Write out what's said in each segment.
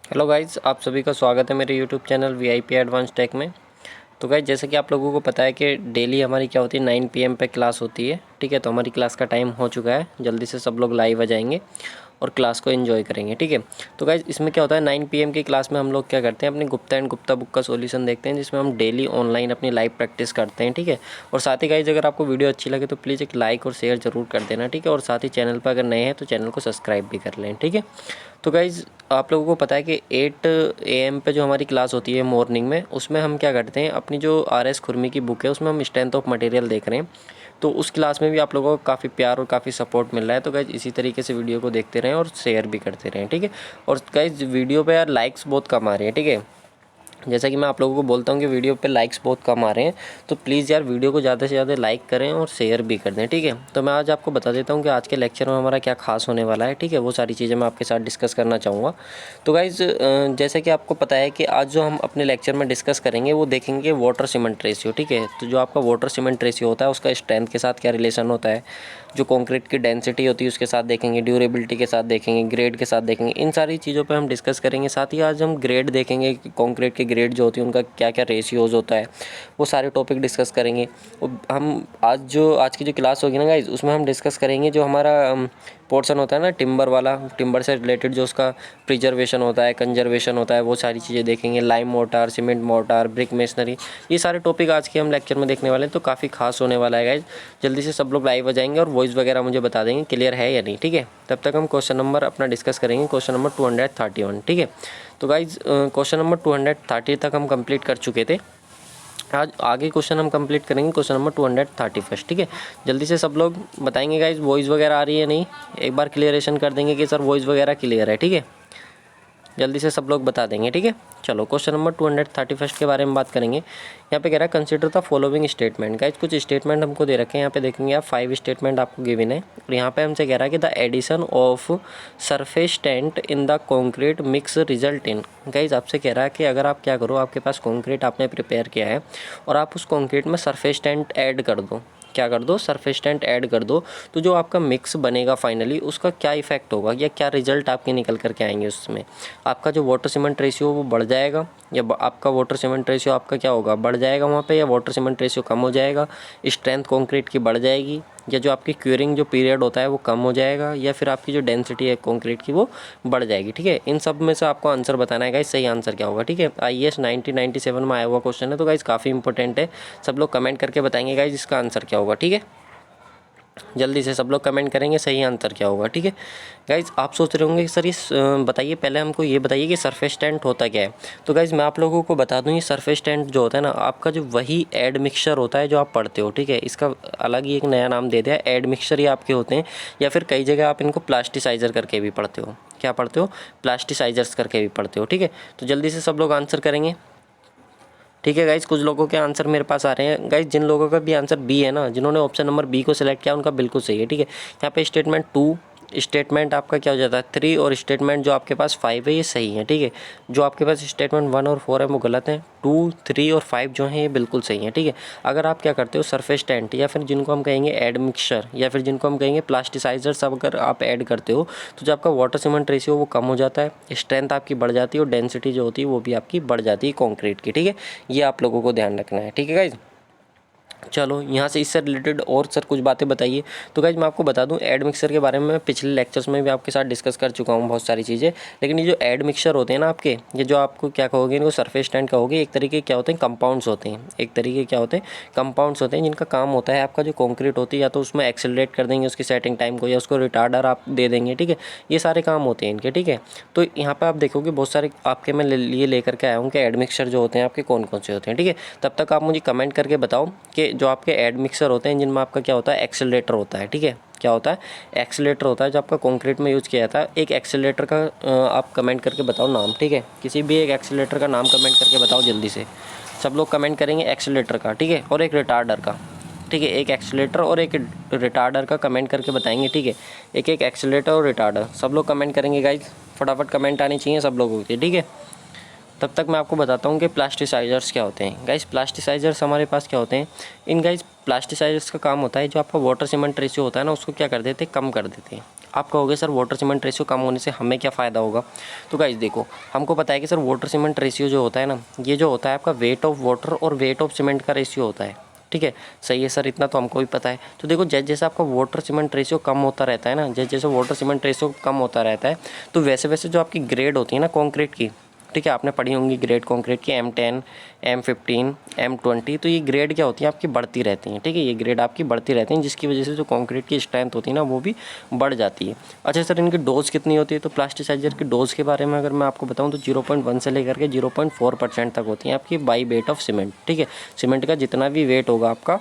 Hello guys, आप सभी का स्वागत है मेरे YouTube channel VIP advance tech में। तो गाइज़, जैसे कि आप लोगों को पता है कि डेली हमारी क्या होती है 9 PM पे क्लास होती है। ठीक है, तो हमारी क्लास का टाइम हो चुका है। जल्दी से सब लोग लाइव आ जाएंगे और क्लास को एंजॉय करेंगे। ठीक है, तो गाइज़ इसमें क्या होता है 9 PM की क्लास में हम लोग क्या करते हैं, अपनी गुप्ता एंड गुप्ता बुक का सॉल्यूशन देखते हैं, जिसमें हम डेली ऑनलाइन अपनी लाइव प्रैक्टिस करते हैं। ठीक है, और साथ ही गाइज़ अगर आपको वीडियो अच्छी लगे तो प्लीज़ एक लाइक और शेयर ज़रूर कर देना। ठीक है, और साथ ही चैनल पर अगर नए हैं तो चैनल को सब्सक्राइब भी कर लें। ठीक है, तो गाइज़ आप लोगों को पता है कि 8 AM पे जो हमारी क्लास होती है मॉर्निंग में, उसमें हम क्या करते हैं, अपनी जो RS खुरमी की बुक है उसमें हम स्ट्रेंथ ऑफ मटेरियल देख रहे हैं। तो उस क्लास में भी आप लोगों को काफ़ी प्यार और काफ़ी सपोर्ट मिल रहा है। तो गाइज़ इसी तरीके से वीडियो को देखते रहें और शेयर भी करते रहें। ठीक है, और गाइज़ वीडियो पे यार लाइक्स बहुत कम आ रही है। ठीक है, जैसा कि मैं आप लोगों को बोलता हूँ कि वीडियो पे लाइक्स बहुत कम आ रहे हैं, तो प्लीज़ यार वीडियो को ज़्यादा से ज़्यादा लाइक करें और शेयर भी कर दें। ठीक है, तो मैं आज आपको बता देता हूँ कि आज के लेक्चर में हमारा क्या खास होने वाला है। ठीक है, वो सारी चीज़ें मैं आपके साथ डिस्कस करना चाहूँगा। तो गाइज़ जैसे कि आपको पता है कि आज जो हम अपने लेक्चर में डिस्कस करेंगे वो देखेंगे वाटर सीमेंट रेशियो। ठीक है, तो जो आपका वाटर सीमेंट रेशियो होता है उसका स्ट्रेंथ के साथ क्या रिलेशन होता है, जो कंक्रीट की डेंसिटी होती है उसके साथ देखेंगे, ड्यूरेबिलिटी के साथ देखेंगे, ग्रेड के साथ देखेंगे। इन सारी चीज़ों पे हम डिस्कस करेंगे। साथ ही आज हम ग्रेड देखेंगे कि कंक्रीट के ग्रेड जो होती है उनका क्या क्या रेशियोज़ होता है, वो सारे टॉपिक डिस्कस करेंगे। हम आज की जो क्लास होगी ना गाइज, उसमें हम डिस्कस करेंगे जो हमारा पोर्शन होता है ना टिम्बर वाला, टिम्बर से रिलेटेड जो उसका प्रिजर्वेशन होता है, कंजर्वेशन होता है, वो सारी चीज़ें देखेंगे। Lime motor, cement motor, brick masonry, ये सारे टॉपिक आज के हम लेक्चर में देखने वाले हैं। तो काफ़ी खास होने वाला है गाइज। जल्दी से सब लोग लाइव आ जाएंगे और वॉइस वगैरह मुझे बता देंगे क्लियर है या नहीं। ठीक है, तब तक हम क्वेश्चन नंबर अपना डिस्कस करेंगे, क्वेश्चन नंबर 231। ठीक है, तो गाइज क्वेश्चन नंबर 230 तक हम कंप्लीट कर चुके थे। आज आगे क्वेश्चन हम कंप्लीट करेंगे क्वेश्चन नंबर 231। ठीक है, जल्दी से सब लोग बताएंगे गाइज वॉइस वगैरह आ रही है नहीं, एक बार क्लियरेशन कर देंगे कि सर वॉइस वगैरह क्लियर है। ठीक है, जल्दी से सब लोग बता देंगे। ठीक है, चलो क्वेश्चन नंबर 231 के बारे में बात करेंगे। यहाँ पे कह रहा है consider the following statement. Guys कुछ स्टेटमेंट हमको दे रखे हैं, यहाँ पे देखेंगे आप 5 स्टेटमेंट आपको गिवन है। और यहाँ पे हमसे कह रहा है कि the addition of surfactant in the concrete mix result in. Guys आपसे कह रहा है कि अगर आप क्या करो, आपके पास कॉन्क्रीट आपने प्रिपेयर किया है और आप उस कॉन्क्रीट में सरफेस टेंट ऐड कर दो, क्या कर दो, सरफेस टेंट ऐड कर दो, तो जो आपका मिक्स बनेगा फाइनली उसका क्या इफेक्ट होगा या क्या रिजल्ट आपके निकल करके आएंगे। उसमें आपका जो वाटर सीमेंट रेशियो वो बढ़ जाएगा, या आपका वाटर सीमेंट रेशियो आपका क्या होगा, बढ़ जाएगा वहाँ पे, या वाटर सीमेंट रेशियो कम हो जाएगा, स्ट्रेंथ कंक्रीट की बढ़ जाएगी, या जो आपकी क्यूरिंग जो पीरियड होता है वो कम हो जाएगा, या फिर आपकी जो डेंसिटी है कंक्रीट की वो बढ़ जाएगी। ठीक है, इन सब में से आपको आंसर बताना है गाइस, सही आंसर क्या होगा। ठीक है, IAS 1997 में आया हुआ क्वेश्चन है, तो गाइस काफ़ी इंपॉर्टेंट है। सब लोग कमेंट करके बताएंगे गाइस इसका आंसर क्या होगा। ठीक है, जल्दी से सब लोग कमेंट करेंगे सही आंसर क्या होगा। ठीक है गाइज, आप सोच रहे होंगे कि सर ये बताइए, पहले हमको ये बताइए कि सरफेस टेंट होता क्या है। तो गाइज मैं आप लोगों को बता दूं, ये सरफेस टेंट जो होता है ना, आपका जो वही एड मिक्सचर होता है जो आप पढ़ते हो। ठीक है, इसका अलग ही एक नया नाम दे दिया, एड मिक्सचर ये आपके होते हैं, या फिर कई जगह आप इनको प्लास्टिसाइजर करके भी पढ़ते हो। क्या पढ़ते हो, प्लास्टिसाइजर्स करके भी पढ़ते हो। ठीक है, तो जल्दी से सब लोग आंसर करेंगे। ठीक है गाइज, कुछ लोगों के आंसर मेरे पास आ रहे हैं। गाइज जिन लोगों का भी आंसर बी है ना, जिन्होंने ऑप्शन नंबर बी को सिलेक्ट किया उनका बिल्कुल सही है। ठीक है, यहाँ पे स्टेटमेंट 2, स्टेटमेंट आपका क्या हो जाता है 3, और स्टेटमेंट जो आपके पास 5 है ये सही है। ठीक है, जो आपके पास स्टेटमेंट 1 और 4 है वो गलत है, 2, 3 और 5 जो है ये बिल्कुल सही है। ठीक है, अगर आप क्या करते हो सरफेस टेंट, या फिर जिनको हम कहेंगे एड मिक्सचर, या फिर जिनको हम कहेंगे प्लास्टिसाइजर, सब अगर आप ऐड करते हो तो जो आपका वाटर सीमेंट रेशियो वो कम हो जाता है, स्ट्रेंथ आपकी बढ़ जाती है, और डेंसिटी जो होती है वो भी आपकी बढ़ जाती है कॉन्क्रीट की। ठीक है, ये आप लोगों को ध्यान रखना है। ठीक है गाइज, चलो यहाँ से इससे रिलेटेड और सर कुछ बातें बताइए। तो गाइज मैं आपको बता दूं, एड मिक्सर के बारे में पिछले लेक्चर्स में भी आपके साथ डिस्कस कर चुका हूँ बहुत सारी चीज़ें। लेकिन ये जो एड मिक्सर होते हैं ना आपके, ये जो आपको क्या कहोगे, इनको सरफेस टेंट कहोगे, एक तरीके क्या होते हैं, कंपाउंड्स होते हैं। एक तरीके क्या होते हैं, कंपाउंड्स होते हैं, जिनका काम होता है आपका जो कॉन्क्रीट होती है, या तो उसमें एक्सेलरेट कर देंगे उसकी सेटिंग टाइम को, या उसको रिटार्डर आप दे देंगे। ठीक है, ये सारे काम होते हैं इनके। ठीक है, तो यहाँ पर आप देखोगे बहुत सारे आपके मैं लिए लेकर के आया हूँ कि एड मिक्सर जो होते हैं आपके कौन कौन से होते हैं। ठीक है, तब तक आप मुझे कमेंट करके बताओ कि जो आपके एड मिक्सर होते हैं जिनमें आपका क्या होता है, एक्सेलरेटर होता है। ठीक है, क्या होता है, एक्सेलरेटर होता है जो आपका कंक्रीट में यूज़ किया जाता है। एक एक्सेलरेटर का आप कमेंट करके बताओ नाम। ठीक है, किसी भी एक एक्सेलरेटर का नाम कमेंट करके बताओ जल्दी से। सब लोग कमेंट करेंगे एक्सेलरेटर का, ठीक है, और एक रिटार्डर का। ठीक है, एक एक्सेलरेटर और एक रिटार्डर का कमेंट करके बताएंगे। ठीक है, एक एक एक्सेलरेटर और रिटार्डर सब लोग कमेंट करेंगे गाइज, फटाफट कमेंट आनी चाहिए सब लोगों की। ठीक है, तब तक मैं आपको बताता हूँ कि प्लास्टिसाइजर्स क्या होते हैं। गाइस प्लास्टिसाइजर्स हमारे पास क्या होते हैं, इन गाइस प्लास्टिसाइजर्स का काम होता है जो आपका वाटर सीमेंट रेशियो होता है ना, उसको क्या कर देते हैं, कम कर देते हैं। आप कहोगे सर वाटर सीमेंट रेशियो कम होने से हमें क्या फ़ायदा होगा। तो गाइस देखो, हमको पता है कि सर वाटर सीमेंट रेशियो जो होता है ना, ये जो होता है आपका वेट ऑफ वाटर और वेट ऑफ सीमेंट का रेशियो होता है, ठीक है। सही है सर, इतना तो हमको भी पता है। तो देखो, जैसे जैसे आपका वाटर सीमेंट रेशियो कम होता रहता है ना, जैसे जैसे वाटर सीमेंट रेशियो कम होता रहता है, तो वैसे वैसे जो आपकी ग्रेड होती है ना कंक्रीट की, ठीक है, आपने पढ़ी होंगी ग्रेड कंक्रीट की M10, M15, M20, तो ये ग्रेड क्या होती है आपकी बढ़ती रहती हैं, ठीक है। ये ग्रेड आपकी बढ़ती रहती हैं, जिसकी वजह से जो कंक्रीट की स्ट्रेंथ होती है ना वो भी बढ़ जाती है। अच्छा सर, इनकी डोज कितनी होती है। तो प्लास्टिसाइजर की डोज के बारे में अगर मैं आपको बताऊं तो 0.1 से लेकर के 0.4% तक होती है आपकी बाई वेट ऑफ सीमेंट, ठीक है। सीमेंट का जितना भी वेट होगा आपका,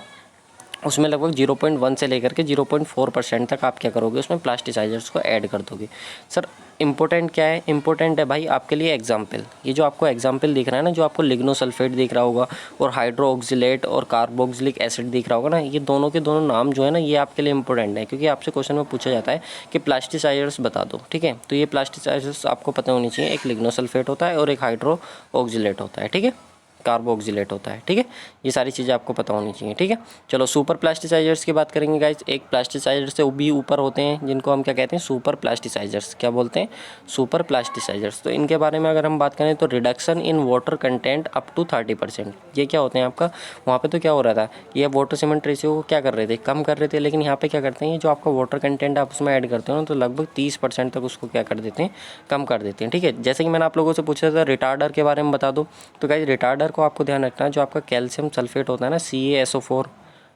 उसमें लगभग 0.1 से लेकर के 0.4% तक आप क्या करोगे, उसमें प्लास्टिसाइजर्स को ऐड कर दोगे। सर इंपॉर्टेंट क्या है, इंपॉर्टेंट है भाई आपके लिए एग्जाम्पल। ये जो आपको एग्जाम्पल दिख रहा है ना, जो आपको लिग्नोसल्फेट दिख रहा होगा और हाइड्रोक्सिलेट और कार्बोक्सिलिक एसिड दिख रहा होगा ना, ये दोनों के दोनों नाम जो है ना, ये आपके लिए इंपॉर्टेंट है, क्योंकि आपसे क्वेश्चन में पूछा जाता है कि प्लास्टिसाइजर्स बता दो, ठीक है। तो ये प्लास्टिसाइजर्स आपको पता होनी चाहिए, एक लिग्नोसल्फेट होता है और एक हाइड्रोक्सिलेट होता है, ठीक है, कार्बोक्सिलेट होता है, ठीक है। ये सारी चीज़ें आपको पता होनी चाहिए, ठीक है। चलो सुपर प्लास्टिसाइजर्स की बात करेंगे गाइज। एक प्लास्टिसाइजर से भी ऊपर होते हैं जिनको हम क्या कहते हैं, सुपर प्लास्टिसाइजर्स। क्या बोलते हैं, सुपर प्लास्टिसाइजर्स। तो इनके बारे में अगर हम बात करें तो reduction in water content up to 30%। ये क्या होते हैं आपका, वहाँ पे तो क्या हो रहा था, ये वाटर सीमेंट रेशियो को क्या कर रहे थे, कम कर रहे थे, लेकिन यहाँ पे क्या करते हैं, ये जो आपका वाटर कंटेंट आप उसमें ऐड करते हो ना, तो लगभग 30% तक उसको क्या कर देते हैं, कम कर देते हैं, ठीक है। जैसे कि मैंने आप लोगों से पूछा था रिटार्डर के बारे में बता दो। तो गाइज रिटार्डर को आपको ध्यान रखना है, जो आपका कैल्शियम सल्फेट होता है ना, CaSO4,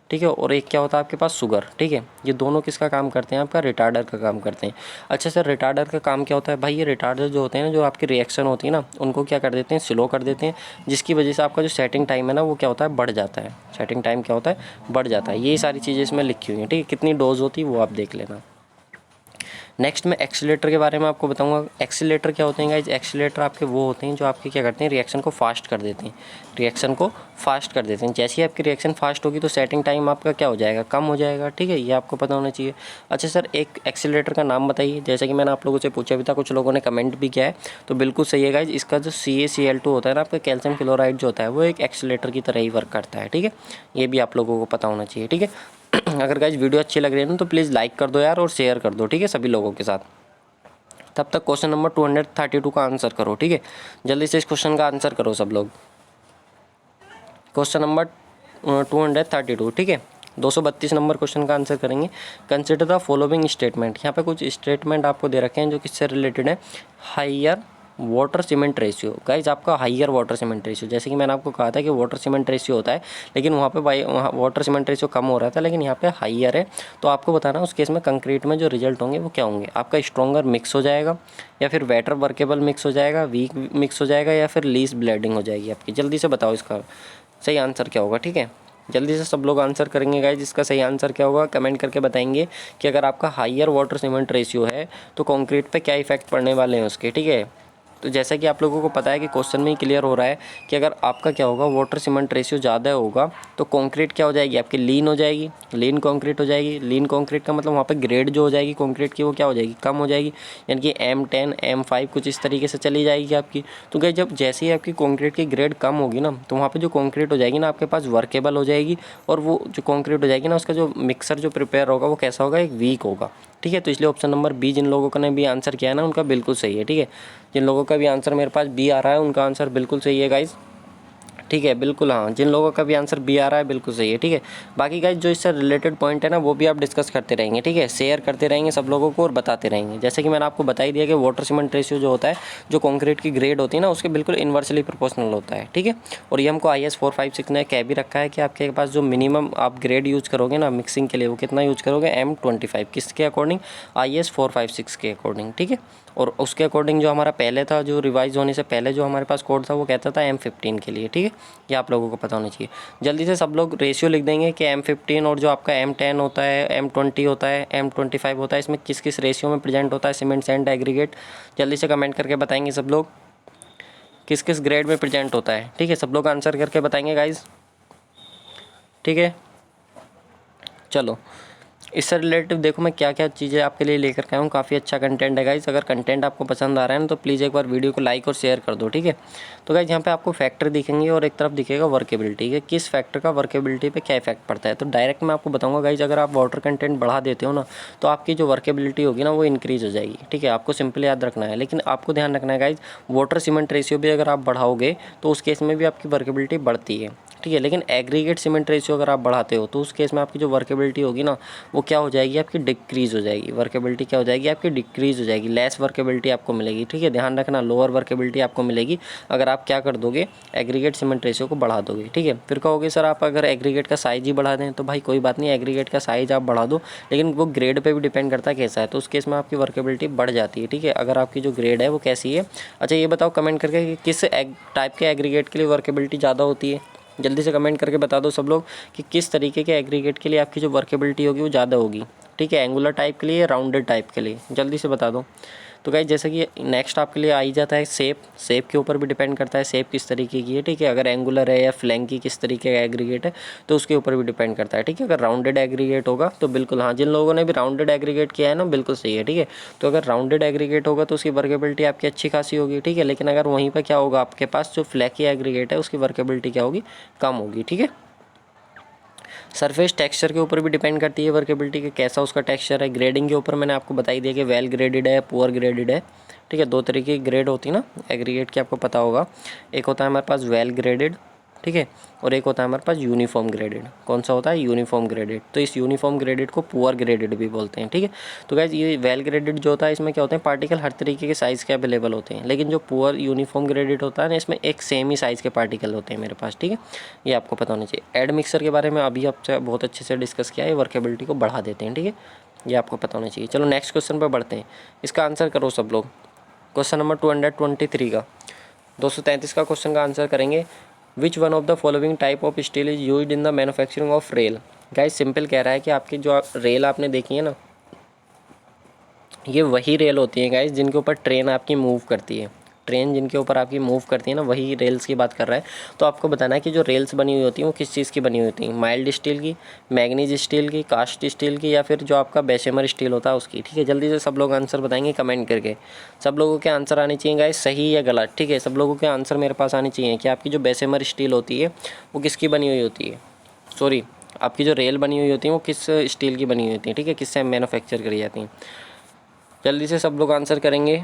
ठीक है, और एक क्या होता है आपके पास शुगर, ठीक है। ये दोनों किसका काम करते हैं, आपका रिटार्डर का काम करते हैं। अच्छा सर, रिटार्डर का काम क्या होता है भाई, ये रिटार्डर जो होते हैं ना, जो आपकी रिएक्शन होती है ना, उनको क्या कर देते हैं, स्लो कर देते हैं, जिसकी वजह से आपका जो सेटिंग टाइम है ना, वो क्या होता है, बढ़ जाता है। सेटिंग टाइम क्या होता है, बढ़ जाता है। ये सारी चीज़ें इसमें लिखी हुई हैं, ठीक है। कितनी डोज होती है वो आप देख लेना। नेक्स्ट मैं एक्सीलेटर के बारे में आपको बताऊंगा। एक्सीलेटर क्या होते हैं गाइज, एक्सीलेटर आपके वो होते हैं जो आपके क्या करते हैं, रिएक्शन को फास्ट कर देते हैं, रिएक्शन को फास्ट कर देते हैं। जैसे ही आपकी रिएक्शन फास्ट होगी तो सेटिंग टाइम आपका क्या हो जाएगा, कम हो जाएगा, ठीक है। ये आपको पता होना चाहिए। अच्छा सर, एक एक्सीलेटर का नाम बताइए। जैसे कि मैंने आप लोगों से पूछा भी था, कुछ लोगों ने कमेंट भी किया है, तो बिल्कुल सही है गाइज। इसका जो CaCl2 होता है ना, आपका कैल्शियम क्लोराइड जो होता है, वो एक एक्सीलेटर की तरह ही वर्क करता है, ठीक है। ये भी आप लोगों को पता होना चाहिए, ठीक है। अगर गाइज वीडियो अच्छी लग रही है ना, तो प्लीज़ लाइक कर दो यार, और शेयर कर दो, ठीक है, सभी लोगों के साथ। तब तक क्वेश्चन नंबर 232 का आंसर करो, ठीक है। जल्दी से इस क्वेश्चन का आंसर करो सब लोग। क्वेश्चन नंबर 232, ठीक है। 232 नंबर क्वेश्चन का आंसर करेंगे। Consider the following statement. यहाँ पे कुछ स्टेटमेंट आपको दे रखे हैं जो किससे रिलेटेड है, higher water cement ratio. Guys आपका हायर वाटर सीमेंट रेशियो, जैसे कि मैंने आपको कहा था कि वाटर सीमेंट रेशियो होता है, लेकिन वहाँ पे वहाँ वाटर सीमेंट रेशियो कम हो रहा था, लेकिन यहाँ पे हायर है। तो आपको बताना उस केस में कंक्रीट में जो रिजल्ट होंगे वो क्या होंगे। आपका स्ट्रॉन्गर मिक्स हो जाएगा, या फिर वेटर वर्केबल मिक्स हो जाएगा, वीक मिक्स हो जाएगा, या फिर लीस ब्लेडिंग हो जाएगी आपकी। जल्दी से बताओ इसका सही आंसर क्या होगा, ठीक है। जल्दी से सब लोग आंसर करेंगे गाइज। इसका सही आंसर क्या होगा कमेंट करके बताएंगे कि अगर आपका हायर वाटर सीमेंट रेशियो है तो कंक्रीट पे क्या इफेक्ट पड़ने वाले हैं उसके, ठीक है। तो जैसा कि आप लोगों को पता है कि क्वेश्चन में ही क्लियर हो रहा है कि अगर आपका क्या होगा, वाटर सीमेंट रेशियो ज़्यादा होगा तो कंक्रीट क्या हो जाएगी आपकी, लीन हो जाएगी, लीन कंक्रीट हो जाएगी। लीन कंक्रीट का मतलब वहाँ पे ग्रेड जो हो जाएगी कंक्रीट की, वो क्या हो जाएगी, कम हो जाएगी, यानी कि M10 M5 कुछ इस तरीके से चली जाएगी आपकी। तो क्या जब जैसे ही आपकी कंक्रीट की ग्रेड कम होगी ना, तो वहाँ पर जो कंक्रीट हो जाएगी ना आपके पास वर्केबल हो जाएगी, और वो जो कंक्रीट हो जाएगी ना, उसका जो मिक्सर जो प्रिपेयर होगा वो कैसा होगा, एक वीक होगा, ठीक है। तो इसलिए ऑप्शन नंबर बी जिन लोगों ने भी आंसर किया है ना, उनका बिल्कुल सही है, ठीक है। जिन लोगों का भी आंसर मेरे पास बी आ रहा है उनका आंसर बिल्कुल सही है गाइज, ठीक है, बिल्कुल। हाँ, जिन लोगों का भी आंसर बी आ रहा है बिल्कुल सही है, ठीक है। बाकी गाइज जो इससे रिलेटेड पॉइंट है ना, वो भी आप डिस्कस करते रहेंगे, ठीक है, शेयर करते रहेंगे सब लोगों को और बताते रहेंगे। जैसे कि मैंने आपको बता ही दिया कि वाटर सीमेंट रेशियो जो होता है, जो कंक्रीट की ग्रेड होती है ना, उसके बिल्कुल इन्वर्सली प्रोपोर्शनल होता है, ठीक है। और ये हमको IS 456 ने कह भी रखा है कि आपके पास जो मिनिमम आप ग्रेड यूज़ करोगे ना मिक्सिंग के लिए, वो कितना यूज़ करोगे, M25, किसके अकॉर्डिंग, IS 456 के अकॉर्डिंग, ठीक है। और उसके अकॉर्डिंग जो हमारा पहले था, जो रिवाइज होने से पहले जो हमारे पास कोड था, वो कहता था M15 के लिए, ठीक है। ये आप लोगों को पता होना चाहिए। जल्दी से सब लोग रेशियो लिख देंगे कि M15 और जो आपका M10 होता है, M20 होता है, M25 होता है, इसमें किस किस रेशियो में प्रेजेंट होता है सीमेंट सैंड एग्रीगेट। जल्दी से कमेंट करके बताएंगे सब लोग किस किस ग्रेड में प्रेजेंट होता है, ठीक है। सब लोग आंसर करके बताएंगे गाइज, ठीक है। चलो इससे रिलेटेड देखो मैं क्या क्या चीज़ें आपके लिए लेकर के आया हूँ। काफ़ी अच्छा कंटेंट है गाइज। अगर कंटेंट आपको पसंद आ रहा है ना तो प्लीज़ एक बार वीडियो को लाइक और शेयर कर दो, ठीक है। तो गाइज यहाँ पे आपको फैक्टर दिखेंगे और एक तरफ दिखेगा वर्केबिलिटी के, किस फैक्टर का वर्केबिलिटी पे क्या इफेक्ट पड़ता है। तो डायरेक्ट मैं आपको बताऊँगा गाइज, अगर आप वाटर कंटेंट बढ़ा देते हो ना तो आपकी जो वर्केबिलिटी होगी ना वो इंक्रीज़ हो जाएगी, ठीक है। आपको सिंपली याद रखना है, लेकिन आपको ध्यान रखना है गाइज, वाटर सीमेंट रेशियो भी अगर आप बढ़ाओगे तो उस केस में भी आपकी वर्केबिलिटी बढ़ती है, ठीक है। लेकिन एग्रीगेट सीमेंट रेशियो अगर आप बढ़ाते हो तो उस केस में आपकी जो वर्केबिलिटी होगी ना वो क्या हो जाएगी, आपकी डिक्रीज़ हो जाएगी। वर्केबिलिटी क्या हो जाएगी, आपकी डिक्रीज़ हो जाएगी, लेस वर्केबिलिटी आपको मिलेगी, ठीक है। ध्यान रखना, लोअर वर्केबिलिटी आपको मिलेगी अगर आप क्या कर दोगे, एग्रीगेट सीमेंट रेशियो को बढ़ा दोगे, ठीक है। फिर कहोगे सर आप अगर एग्रीगेट का साइज़ ही बढ़ा दें, तो भाई कोई बात नहीं, एग्रीगेट का साइज़ आप बढ़ा दो, लेकिन वो ग्रेड पर भी डिपेंड करता है कैसा है। तो उस केस में आपकी वर्केबिलिटी बढ़ जाती है, ठीक है, अगर आपकी जो ग्रेड है वो कैसी है। अच्छा ये बताओ कमेंट करके कि किस टाइप के एग्रीगेट के लिए वर्केबिलिटी ज़्यादा होती है। जल्दी से कमेंट करके बता दो सब लोग कि किस तरीके के एग्रीगेट के लिए आपकी जो वर्केबिलिटी होगी वो ज़्यादा होगी, ठीक है। एंगुलर टाइप के लिए, राउंडेड टाइप के लिए, जल्दी से बता दो। तो गाइस जैसे कि नेक्स्ट आपके लिए आ ही जाता है शेप के ऊपर भी डिपेंड करता है, शेप किस तरीके की है, ठीक है। अगर एंगुलर है या फ्लैंकी किस तरीके का एग्रीगेट है तो उसके ऊपर भी डिपेंड करता है, ठीक है। अगर राउंडेड एग्रीगेट होगा तो बिल्कुल हाँ, जिन लोगों ने भी राउंडेड एग्रीगेट किया है ना बिल्कुल सही है, ठीक है। तो अगर राउंडेड एग्रीगेट होगा तो उसकी वर्केबिलिटी आपकी अच्छी खासी होगी, ठीक है। लेकिन अगर वहीं पर क्या होगा, आपके पास जो फ्लैकी एग्रीगेट है उसकी वर्केबिलिटी क्या होगी, कम होगी, ठीक है। सरफेस टेक्सचर के ऊपर भी डिपेंड करती है वर्केबिलिटी के, कैसा उसका टेक्सचर है। ग्रेडिंग के ऊपर मैंने आपको बताई दिया कि वेल ग्रेडेड है, पुअर ग्रेडेड है, ठीक है। दो तरीके की ग्रेड होती है ना एग्रीगेट की, आपको पता होगा। एक होता है हमारे पास वेल ग्रेडेड, ठीक है, और एक होता है हमारे पास यूनिफॉर्म ग्रेडेड। कौन सा होता है, यूनिफॉर्म ग्रेडेड। तो इस यूनिफॉर्म ग्रेडेड को पुअर ग्रेडेड भी बोलते हैं, ठीक है। तो गाइस ये वेल ग्रेडेड जो होता है इसमें क्या होते हैं, पार्टिकल हर तरीके के साइज़ के अवेलेबल होते हैं। लेकिन जो पुअर यूनिफॉर्म ग्रेडेड होता है ना इसमें एक सेम ही साइज़ के पार्टिकल होते हैं मेरे पास, ठीक है। ये आपको पता होना चाहिए। एड मिक्सर के बारे में अभी आपसे बहुत अच्छे से डिस्कस किया है, वर्केबिलिटी को बढ़ा देते हैं, ठीक है, ये आपको पता होना चाहिए। चलो नेक्स्ट क्वेश्चन पर बढ़ते हैं, इसका आंसर करो सब लोग। क्वेश्चन नंबर 223 का 233 का क्वेश्चन का आंसर करेंगे। Which one of the following type of steel is used in the manufacturing of rail. Guys simple कह रहा है कि आपकी जो रेल आपने देखी है ना, ये वही रेल होती है गाइस जिनके ऊपर ट्रेन आपकी मूव करती है। ट्रेन जिनके ऊपर आपकी मूव करती है ना, वही रेल्स की बात कर रहा है। तो आपको बताना है कि जो रेल्स बनी हुई होती हैं वो किस चीज़ की बनी हुई होती हैं, माइल्ड स्टील की, मैग्नीज स्टील की, कास्ट स्टील की, या फिर जो आपका बेशेमर स्टील होता है उसकी, ठीक है। जल्दी से सब लोग आंसर बताएंगे कमेंट करके। सब लोगों के आंसर आने चाहिए गाइस, सही या गलत, ठीक है। सब लोगों के आंसर मेरे पास आने चाहिए कि आपकी जो बेशेमर स्टील होती है वो किसकी बनी हुई होती है, सॉरी आपकी जो रेल बनी हुई होती है वो किस स्टील की बनी हुई होती है, ठीक है, किससे मैन्युफैक्चर करी जाती हैं। जल्दी से सब लोग आंसर करेंगे।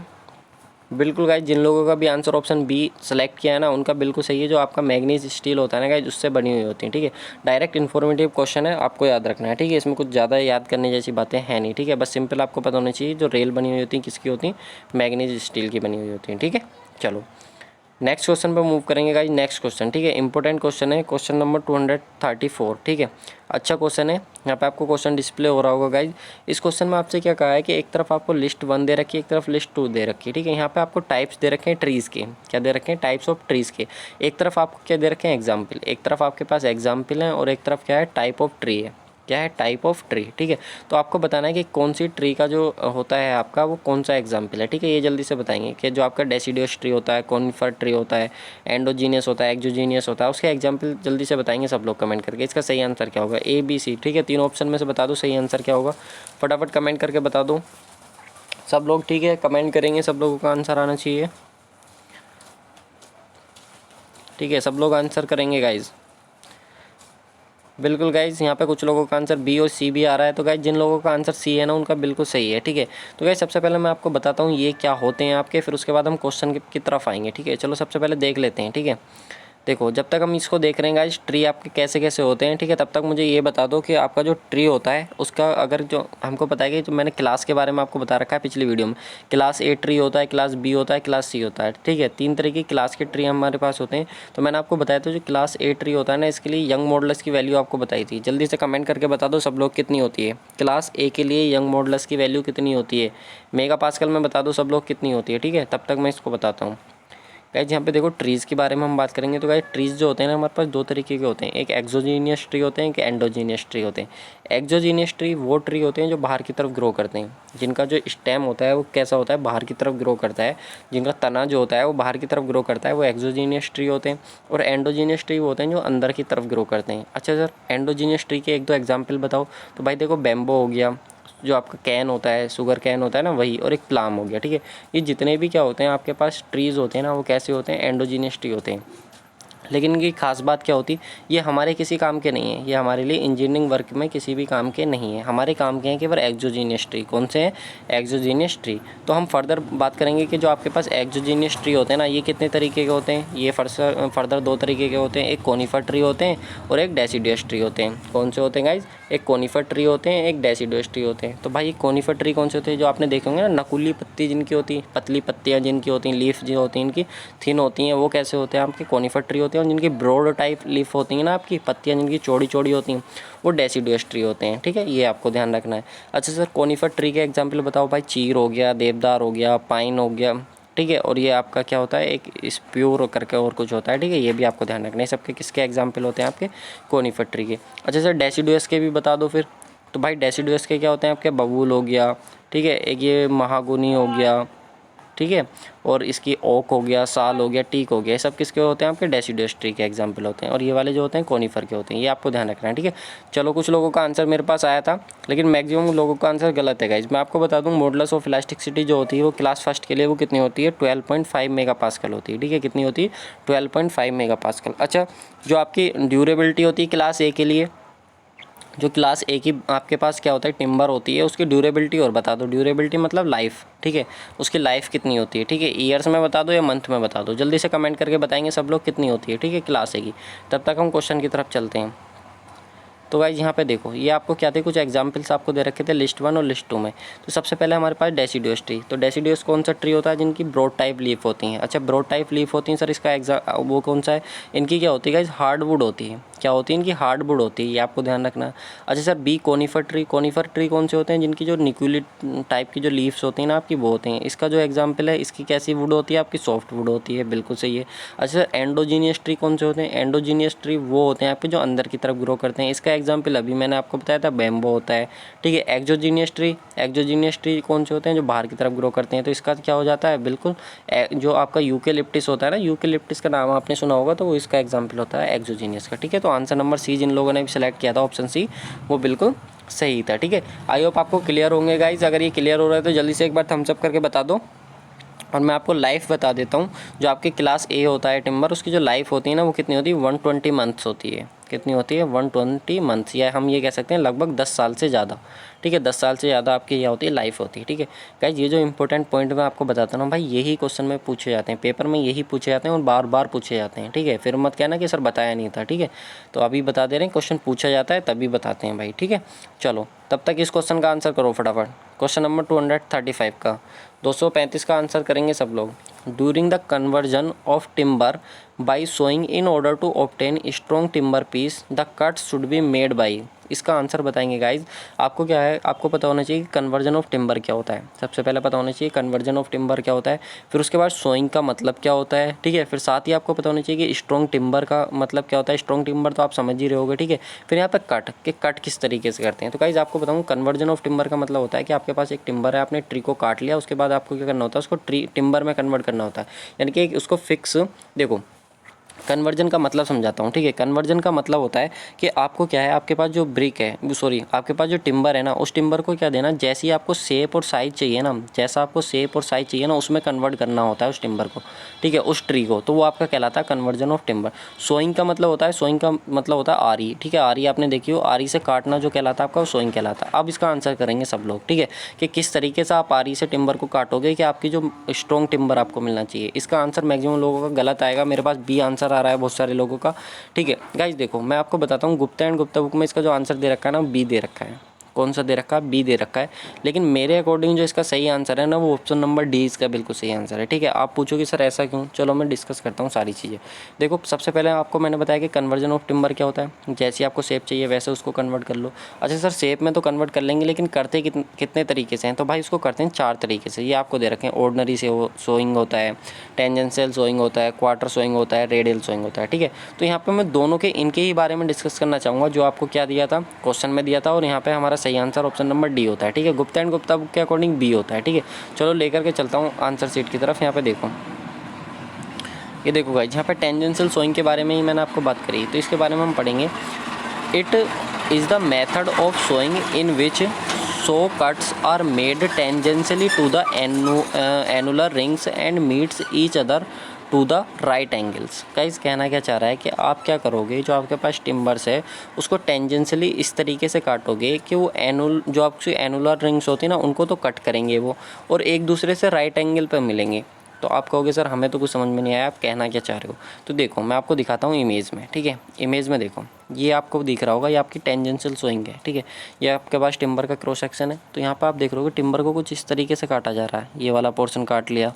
बिल्कुल गाइज, जिन लोगों का भी आंसर ऑप्शन बी सेलेक्ट किया है ना उनका बिल्कुल सही है। जो आपका मैग्नीज स्टील होता है ना गाइज उससे बनी हुई होती है, ठीक है। डायरेक्ट इन्फॉर्मेटिव क्वेश्चन है, आपको याद रखना है, ठीक है। इसमें कुछ ज़्यादा याद करने जैसी बातें हैं नहीं, ठीक है। बस सिंपल आपको पता होना चाहिए जो रेल बनी हुई होती है किसकी होती है, मैग्नीज स्टील की बनी हुई होती है, ठीक है। चलो नेक्स्ट क्वेश्चन पे मूव करेंगे गाइज। नेक्स्ट क्वेश्चन, ठीक है, इंपॉर्टेंट क्वेश्चन है, क्वेश्चन नंबर 234, ठीक है। अच्छा क्वेश्चन है, यहाँ पे आपको क्वेश्चन डिस्प्ले हो रहा होगा गाइज। इस क्वेश्चन में आपसे क्या कहा है कि एक तरफ आपको लिस्ट 1 दे रखी है, एक तरफ लिस्ट 2 दे रखी है, ठीक है। यहाँ पे आपको टाइप्स दे रखे हैं ट्रीज़ के, क्या दे रखे हैं, टाइप्स ऑफ ट्रीज़ के। एक तरफ आपको क्या दे रखे हैं, एग्जाम्पल, एक तरफ आपके पास एग्जाम्पल है और एक तरफ क्या है, टाइप ऑफ ट्री है, क्या है, टाइप ऑफ ट्री, ठीक है। तो आपको बताना है कि कौन सी ट्री का जो होता है आपका वो कौन सा एग्जाम्पल है, ठीक है। ये जल्दी से बताएंगे कि जो आपका डेसिडियस ट्री होता है, कॉनिफर ट्री होता है, एंडोजीनियस होता है, एक्सोजीनियस होता है, उसके एग्जाम्पल जल्दी से बताएंगे सब लोग कमेंट करके। इसका सही आंसर क्या होगा, ए बी सी, ठीक है। तीन ऑप्शन में से बता दो सही आंसर क्या होगा, फटाफट कमेंट करके बता दो सब लोग, ठीक है। कमेंट करेंगे, सब लोगों का आंसर आना चाहिए, ठीक है। सब लोग आंसर करेंगे गाइज़, बिल्कुल गाइज। यहाँ पे कुछ लोगों का आंसर बी और सी भी आ रहा है। तो गाइज जिन लोगों का आंसर सी है ना उनका बिल्कुल सही है, ठीक है। तो गाइज सबसे पहले मैं आपको बताता हूँ ये क्या होते हैं आपके, फिर उसके बाद हम क्वेश्चन की तरफ आएंगे, ठीक है। चलो सबसे पहले देख लेते हैं, ठीक है। देखो जब तक हम इसको देख रहे हैं गाइस ट्री आपके कैसे कैसे होते हैं, ठीक है, तब तक मुझे ये बता दो कि आपका जो ट्री होता है उसका अगर जो हमको पता है कि जो मैंने क्लास के बारे में आपको बता रखा है पिछली वीडियो में, क्लास ए ट्री होता है, क्लास बी होता है, क्लास सी होता है, ठीक है। 3 तरह की क्लास के ट्री हमारे पास होते हैं। तो मैंने आपको बताया था जो क्लास ए ट्री होता है ना इसके लिए यंग मॉडल्स की वैल्यू आपको बताई थी। जल्दी से कमेंट करके बता दो सब लोग कितनी होती है, क्लास ए के लिए यंग मॉडल्स की वैल्यू कितनी होती है, मेगा पास्कल में बता दो सब लोग कितनी होती है, ठीक है। तब तक मैं इसको बताता हूँ। गाइज यहाँ पे देखो ट्रीज़ के बारे में हम बात करेंगे। तो गाइज ट्रीज़ जो होते हैं ना हमारे पास दो तरीके के होते हैं, एक एक्सोजीनियस ट्री होते हैं, एक एंडोजीनियस ट्री होते हैं। एक्सोजीनियस ट्री वो ट्री होते हैं जो बाहर की तरफ ग्रो करते हैं, जिनका जो स्टेम होता है वो कैसा होता है, बाहर की तरफ ग्रो करता है, जिनका तना जो होता है वो बाहर की तरफ ग्रो करता है, वो एक्सोजीनियस ट्री होते हैं। और एंडोजीनियस ट्री वो होते हैं जो अंदर की तरफ ग्रो करते हैं। अच्छा सर, एंडोजीनियस ट्री के एक दो एग्जाम्पल बताओ। तो भाई देखो, बैम्बो हो गया, जो आपका कैन होता है, शुगर कैन होता है ना, वही, और एक प्लाम हो गया, ठीक है। ये जितने भी क्या होते हैं आपके पास ट्रीज़ होते हैं ना, वो कैसे होते हैं, एंडोजीनियस ट्री होते हैं। लेकिन इनकी खास बात क्या होती, ये हमारे किसी काम के नहीं है, ये हमारे लिए इंजीनियरिंग वर्क में किसी भी काम के नहीं है, हमारे काम के हैं केवल एक्सोजीनियस ट्री। कौन से हैं, एक्सोजीनियस ट्री। तो हम फर्दर बात करेंगे कि जो आपके पास एक्सोजीनियस ट्री होते हैं ना, ये कितने तरीके के होते हैं। ये फर्दर दो तरीके के होते हैं, एक कोनिफर ट्री होते हैं और एक डेसिडियस ट्री होते हैं। कौन से होते हैं गाइज, एक कोनिफर ट्री होते हैं, एक डेसिडियस ट्री होते हैं। तो भाई कोनिफर ट्री कौन से होते हैं, जो आपने देखे होंगे ना, नकुली पत्ती जिनकी होती है, पतली पत्तियाँ जिनकी होती हैं, लीफ जो होती हैं इनकी थिन होती हैं, वो कैसे होते हैं आपके, कोनिफर ट्री होते हैं। और जिनकी ब्रॉड टाइप लीफ होती हैं ना आपकी पत्तियाँ, जिनकी चौड़ी चौड़ी होती हैं, वो डेसिडियस ट्री होते हैं, ठीक है। ये आपको ध्यान रखना है। अच्छा सर, कोनिफर ट्री के एग्जाम्पल बताओ। भाई चीर हो गया, देवदार हो गया, पाइन हो गया, ठीक है। और ये आपका क्या होता है, एक स्प्यूर करके और कुछ होता है, ठीक है। ये भी आपको ध्यान रखना है। सबके किसके एग्जाम्पल होते हैं आपके, कोनिफर ट्री के। अच्छा सर, डेसिडुअस के भी बता दो फिर। तो भाई डेसिडुअस के क्या होते हैं आपके, बबूल हो गया, ठीक है, एक ये महागुनी हो गया, ठीक है, और इसकी ओक हो गया, साल हो गया, टीक हो गया, ये सब किसके होते हैं आपके, डेसिडुअस ट्री के एग्जाम्पल होते हैं। और ये वाले जो होते हैं कोनिफर के होते हैं। ये आपको ध्यान रखना है, ठीक है। चलो, कुछ लोगों का आंसर मेरे पास आया था, लेकिन मैक्सिमम लोगों का आंसर गलत है गाइज। मैं आपको बता दूं, मॉडुलस ऑफ इलास्टिसिटी जो होती है वो क्लास फर्स्ट के लिए वो कितनी होती है, 12.5 मेगापास्कल होती है, ठीक है। कितनी होती है, 12.5 मेगापास्कल। अच्छा, जो आपकी ड्यूरेबिलिटी होती है क्लास ए के लिए, जो क्लास ए की आपके पास क्या होता है, टिम्बर होती है, उसकी ड्यूरेबिलिटी और बता दो। ड्यूरेबिलिटी मतलब लाइफ, ठीक है, उसकी लाइफ कितनी होती है, ठीक है। ईयर्स में बता दो या मंथ में बता दो, जल्दी से कमेंट करके बताएंगे सब लोग कितनी होती है, ठीक है, क्लास ए की। तब तक हम क्वेश्चन की तरफ चलते हैं। तो गाइज यहाँ पे देखो, ये आपको क्या थे, कुछ एग्जांपल्स आपको दे रखे थे लिस्ट 1 और लिस्ट 2 में। तो सबसे पहले हमारे पास डेसिडुअस ट्री। तो डेसिडुअस कौन सा ट्री होता है, जिनकी ब्रॉड टाइप लीफ होती हैं। अच्छा, ब्रॉड टाइप लीफ होती हैं सर, इसका वो कौन सा है, इनकी क्या होती है गाइज, हार्डवुड होती है। क्या होती है, इनकी हार्डवुड होती है, ये आपको ध्यान रखना है। अच्छा sir, B conifer tree. Conifer tree कौन से होते हैं, जिनकी जो निक्यूलिट टाइप की जो लीव्स होती हैं ना आपकी, वो होते हैं। इसका जो एग्जाम्पल है, इसकी कैसी वुड होती है आपकी, सॉफ्ट वुड होती है, बिल्कुल सही है। अच्छा सर, एंडोजीनियस ट्री कौन से होते हैं, एंडोजीनियस ट्री वो होते हैं आपके जो अंदर की तरफ ग्रो करते हैं। इसका एग्जाम्पल अभी मैंने आपको बताया था, बैम्बो होता है, ठीक है। एक्सोजीनियस ट्री कौन से होते हैं, जो बाहर की तरफ ग्रो करते हैं। तो इसका क्या हो जाता है, बिल्कुल जो आपका यूकेलिप्टिस होता है ना, यूकेलिप्टिस का नाम आपने सुना होगा, तो वो इसका एग्जाम्पल होता है एक्सोजीनियस का, ठीक है। तो आंसर नंबर सी जिन लोगों ने भी सिलेक्ट किया था, ऑप्शन सी, वो बिल्कुल सही था, ठीक है। आई होप आपको क्लियर होंगे गाइज। अगर ये क्लियर हो रहा है तो जल्दी से एक बार थम्स अप करके बता दो। और मैं आपको लाइफ बता देता हूँ, जो आपके क्लास ए होता है टिम्बर, उसकी जो लाइफ होती है ना, वो कितनी होती है, 120 मंथ्स होती है। कितनी होती है, 120 मंथ्स, या हम ये कह सकते हैं लगभग 10 साल से ज़्यादा, ठीक है। 10 साल से ज़्यादा आपकी यह होती है, लाइफ होती है, ठीक है। गाइज, ये जो इंपॉर्टेंट पॉइंट मैं आपको बताता हूँ भाई, यही क्वेश्चन में पूछे जाते हैं, पेपर में यही पूछे जाते हैं और बार बार पूछे जाते हैं, ठीक है। फिर मत कहना कि सर बताया नहीं था, ठीक है। तो अभी बता दे रहे हैं, क्वेश्चन पूछा जाता है तभी बताते हैं भाई, ठीक है। चलो, तब तक इस क्वेश्चन का आंसर करो फटाफट। क्वेश्चन नंबर 235 का, 235 का आंसर करेंगे सब लोग। During the conversion of timber by sawing, in order to obtain strong timber piece, the cut should be made by. इसका आंसर बताएंगे गाइज। आपको क्या है, आपको पता होना चाहिए कि कन्वर्जन ऑफ टिम्बर क्या होता है। सबसे पहले पता होना चाहिए कन्वर्जन ऑफ टिम्बर क्या होता है, फिर उसके बाद सोइंग का मतलब क्या होता है, ठीक है। फिर साथ ही आपको पता होना चाहिए कि स्ट्रॉन्ग टिम्बर का मतलब क्या होता है। स्ट्रॉन्ग टिम्बर तो आप समझ ही रहे होगे, ठीक है। फिर यहाँ पे कट किस तरीके से करते हैं। तो गाइज आपको बताऊँ, कन्वर्जन ऑफ टिम्बर का मतलब होता है कि आपके पास एक टिम्बर है, आपने ट्री को काट लिया, उसके बाद आपको क्या करना होता है, उसको टिम्बर में कन्वर्ट करना होता है, यानी कि उसको फिक्स। देखो, कन्वर्जन का मतलब समझाता हूँ, ठीक है। कन्वर्जन का मतलब होता है कि आपको क्या है, आपके पास जो ब्रिक है, सॉरी, आपके पास जो टिम्बर है ना, उस टिम्बर को क्या देना, जैसी आपको शेप और साइज चाहिए ना, जैसा आपको शेप और साइज चाहिए ना, उसमें कन्वर्ट करना होता है उस टिम्बर को, ठीक है, उस ट्री को। तो वो आपका कहलाता है कन्वर्जन ऑफ टिम्बर। सोइंग का मतलब होता है, सोइंग का मतलब होता है आरी, ठीक है। आरी आपने देखी हो, आरी से काटना जो कहलाता है आपका, वो सोइंग कहलाता है। अब इसका आंसर करेंगे सब लोग, ठीक है, कि किस तरीके से आप आरी से टिम्बर को काटोगे कि आपकी जो स्ट्रॉन्ग टिम्बर आपको मिलना चाहिए। इसका आंसर मैक्सिमम लोगों का गलत आएगा, मेरे पास बी आंसर आ रहा है बहुत सारे लोगों का, ठीक है। गाइज देखो, मैं आपको बताता हूँ, गुप्ता एंड गुप्ता बुक में इसका जो आंसर दे रखा है ना, बी दे रखा है, कौन सा दे रखा है, बी दे रखा है, लेकिन मेरे अकॉर्डिंग जो इसका सही आंसर है ना वो ऑप्शन नंबर डी इसका बिल्कुल सही आंसर है। ठीक है, आप पूछोगे सर ऐसा क्यों, चलो मैं डिस्कस करता हूँ सारी चीज़ें। देखो सबसे पहले आपको मैंने बताया कि कन्वर्जन ऑफ टिम्बर क्या होता है, जैसे आपको शेप चाहिए वैसे उसको कन्वर्ट कर लो। अच्छा सर शेप में तो कन्वर्ट कर लेंगे, लेकिन करते कितने तरीके से हैं, तो भाई उसको करते हैं 4 तरीके से। ये आपको दे रखे हैं, ऑर्डिनरी से सोइंग होता है, टेंजेंशियल सोइंग होता है, क्वार्टर सोइंग होता है, रेडियल सोइंग होता है। ठीक है, तो यहाँ पे मैं दोनों के इनके ही बारे में डिस्कस करना चाहूँगा जो आपको क्या दिया था, क्वेश्चन में दिया था, और यहाँ पे हमारा सही आंसर ऑप्शन नंबर डी होता है। ठीक है, गुप्ता एंड गुप्ता बुक के अकॉर्डिंग बी होता है। ठीक है, चलो लेकर के चलता हूँ आंसर शीट की तरफ। यहाँ पे देखो, ये देखो गाइस, यहाँ पे टेंजेंशियल सोइंग के बारे में ही मैंने आपको बात करी, तो इसके बारे में हम पढ़ेंगे। It is the method of sawing in which saw cuts are made tangentially to the annular rings and meets each other to the right angles. Guys कहना क्या चाह रहा है कि आप क्या करोगे, जो आपके पास टिम्बर्स है उसको टेंजेंशियली इस तरीके से काटोगे कि वो जो आपकी एनुलर रिंग्स होती है ना उनको तो कट करेंगे वो, और एक दूसरे से राइट एंगल पर मिलेंगे। तो आप कहोगे सर हमें तो कुछ समझ में नहीं आया, आप कहना क्या चाह रहे हो। तो देखो मैं आपको दिखाता हूँ इमेज में। ठीक है, इमेज में देखो, ये आपको दिख रहा होगा, ये आपकी टेंजेंशियल सोइंग है। ठीक है, ये आपके पास टिम्बर का क्रॉस सेक्शन है। तो यहाँ पर आप देख रहे हो टिम्बर को कुछ इस तरीके से काटा जा रहा है, ये वाला पोर्शन काट लिया,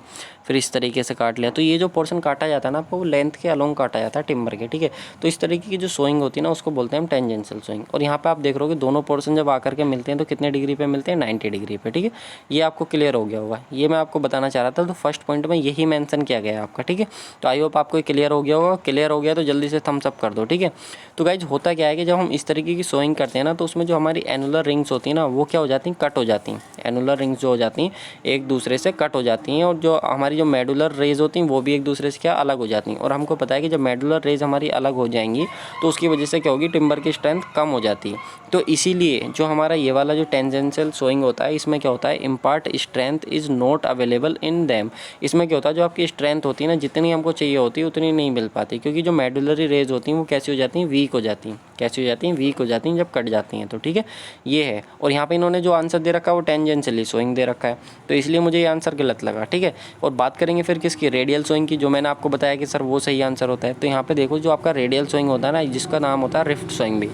फिर इस तरीके से काट लिया। तो ये जो पोर्शन काटा जाता है ना आपको, वो लेंथ के अलोंग काटा जाता है टिम्बर के। ठीक है, तो इस तरीके की जो सोइंग होती है ना उसको बोलते हैं हम टेंजेंशियल सोइंग। और यहाँ पे आप देख रहे हो दोनों पोर्शन जब आकर के मिलते हैं तो कितने डिग्री पे मिलते हैं, 90 डिग्री पे। ठीक है, ये आपको क्लियर हो गया होगा, ये मैं आपको बताना चाह रहा था। तो फर्स्ट पॉइंट में यही मेंशन किया गया है आपका। ठीक है, तो आई होप आपको क्लियर हो गया होगा। क्लियर हो गया तो जल्दी से थम्स अप कर दो। ठीक है, तो गाइज होता क्या है कि जब हम इस तरीके की सोइंग करते हैं ना तो उसमें जो हमारी एनुलर रिंग्स होती हैं ना वो क्या हो जाती हैं, कट हो जाती हैं। एनुलर रिंग्स जो हो जाती हैं एक दूसरे से कट हो जाती हैं, और जो हमारी जो मेडुलर रेज होती हैं वो भी एक दूसरे से क्या अलग हो जाती हैं। और हमको पता है कि जब मेडुलर रेज हमारी अलग हो जाएंगी तो उसकी वजह से क्या होगी, टिम्बर की स्ट्रेंथ कम हो जाती है। तो इसीलिए जो हमारा ये वाला जो टेंजेंशियल सोइंग होता है इसमें क्या होता है, impart strength is not available in them. इसमें क्या होता है, जो आपकी स्ट्रेंथ होती है ना जितनी हमको चाहिए होती है उतनी नहीं मिल पाती, क्योंकि जो मेडुलरी रेज होती हैं वो कैसी हो जाती हैं, वीक हो जाती हैं। कैसी हो जाती हैं, वीक हो जाती हैं जब कट जाती हैं। तो ठीक है, ये है। और यहाँ पे इन्होंने जो आंसर दे रखा है वो टेंजेंशियली सोइंग दे रखा है, तो इसलिए मुझे ये आंसर गलत लगा। ठीक है, और बात करेंगे फिर किसकी, रेडियल सोइंग की, जो मैंने आपको बताया कि सर वो सही आंसर होता है। तो यहाँ पे देखो जो आपका रेडियल सोइंग होता है ना, जिसका नाम होता है रिफ्ट सोइंग भी,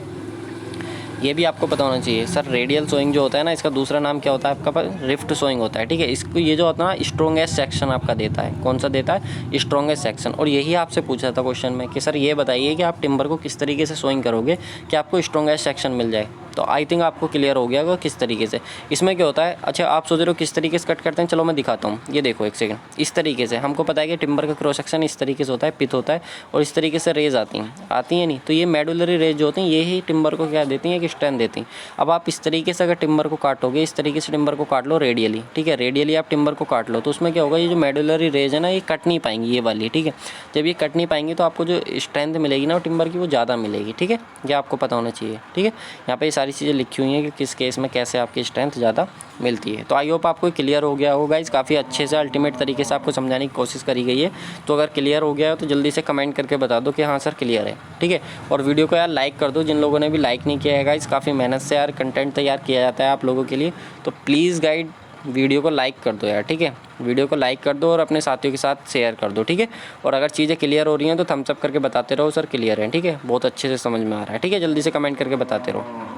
ये भी आपको पता होना चाहिए। सर रेडियल सोइंग जो होता है ना इसका दूसरा नाम क्या होता है आपका पास, रिफ्ट सोइंग होता है। ठीक है, इसको ये जो होता है ना स्ट्रॉन्गेस्ट सेक्शन आपका देता है। कौन सा देता है, स्ट्रॉन्गेस्ट सेक्शन। और यही आपसे पूछा था क्वेश्चन में कि सर ये बताइए कि आप टिम्बर को किस तरीके से सोइंग करोगे कि आपको स्ट्रॉन्गेस्ट सेक्शन मिल जाए। तो आई थिंक आपको क्लियर हो गया होगा किस तरीके से। इसमें क्या होता है, अच्छा आप सोच रहे हो किस तरीके से कट करते हैं, चलो मैं दिखाता हूँ। ये देखो एक सेकंड, इस तरीके से हमको पता है कि टिम्बर का क्रॉस सेक्शन इस तरीके से होता है, पिथ होता है, और इस तरीके से रेज आती हैं नहीं। तो ये मेडुलरी रेज जो होती हैं ये ही टिम्बर को क्या देती हैं, कि स्ट्रेंथ देती हैं। अब आप इस तरीके से अगर टिम्बर को काटोगे, इस तरीके से टिम्बर को काट लो रेडियली। ठीक है, रेडियली आप टिम्बर को काट लो तो उसमें क्या होगा, ये जो मेडुलरी रेज है ना ये कट नहीं पाएंगी, ये वाली। ठीक है, जब ये कट नहीं पाएंगी तो आपको जो स्ट्रेंथ मिलेगी ना टिम्बर की वो ज़्यादा मिलेगी। ठीक है, ये आपको पता होना चाहिए। ठीक है, यहाँ पे ये सारी चीज़ें लिखी हुई हैं कि किस केस में कैसे आपकी स्ट्रेंथ ज़्यादा मिलती है। तो आई होप आपको क्लियर हो गया होगा। इस काफ़ी अच्छे से अल्टीमेट तरीके से आपको समझाने की कोशिश करी गई है। तो अगर क्लियर हो गया है तो जल्दी से कमेंट करके बता दो कि हाँ सर क्लियर है। ठीक है, और वीडियो को यार लाइक कर दो, जिन लोगों ने भी लाइक नहीं किया है गाइस। काफ़ी मेहनत से यार कंटेंट तैयार किया जाता है आप लोगों के लिए, तो प्लीज़ गाइड वीडियो को लाइक कर दो यार। ठीक है, वीडियो को लाइक कर दो और अपने साथियों के साथ शेयर कर दो। ठीक है, और अगर चीज़ें क्लियर हो रही हैं तो थम्स अप करके बताते रहो सर क्लियर है। ठीक है, बहुत अच्छे से समझ में आ रहा है। ठीक है, जल्दी से कमेंट करके बताते रहो।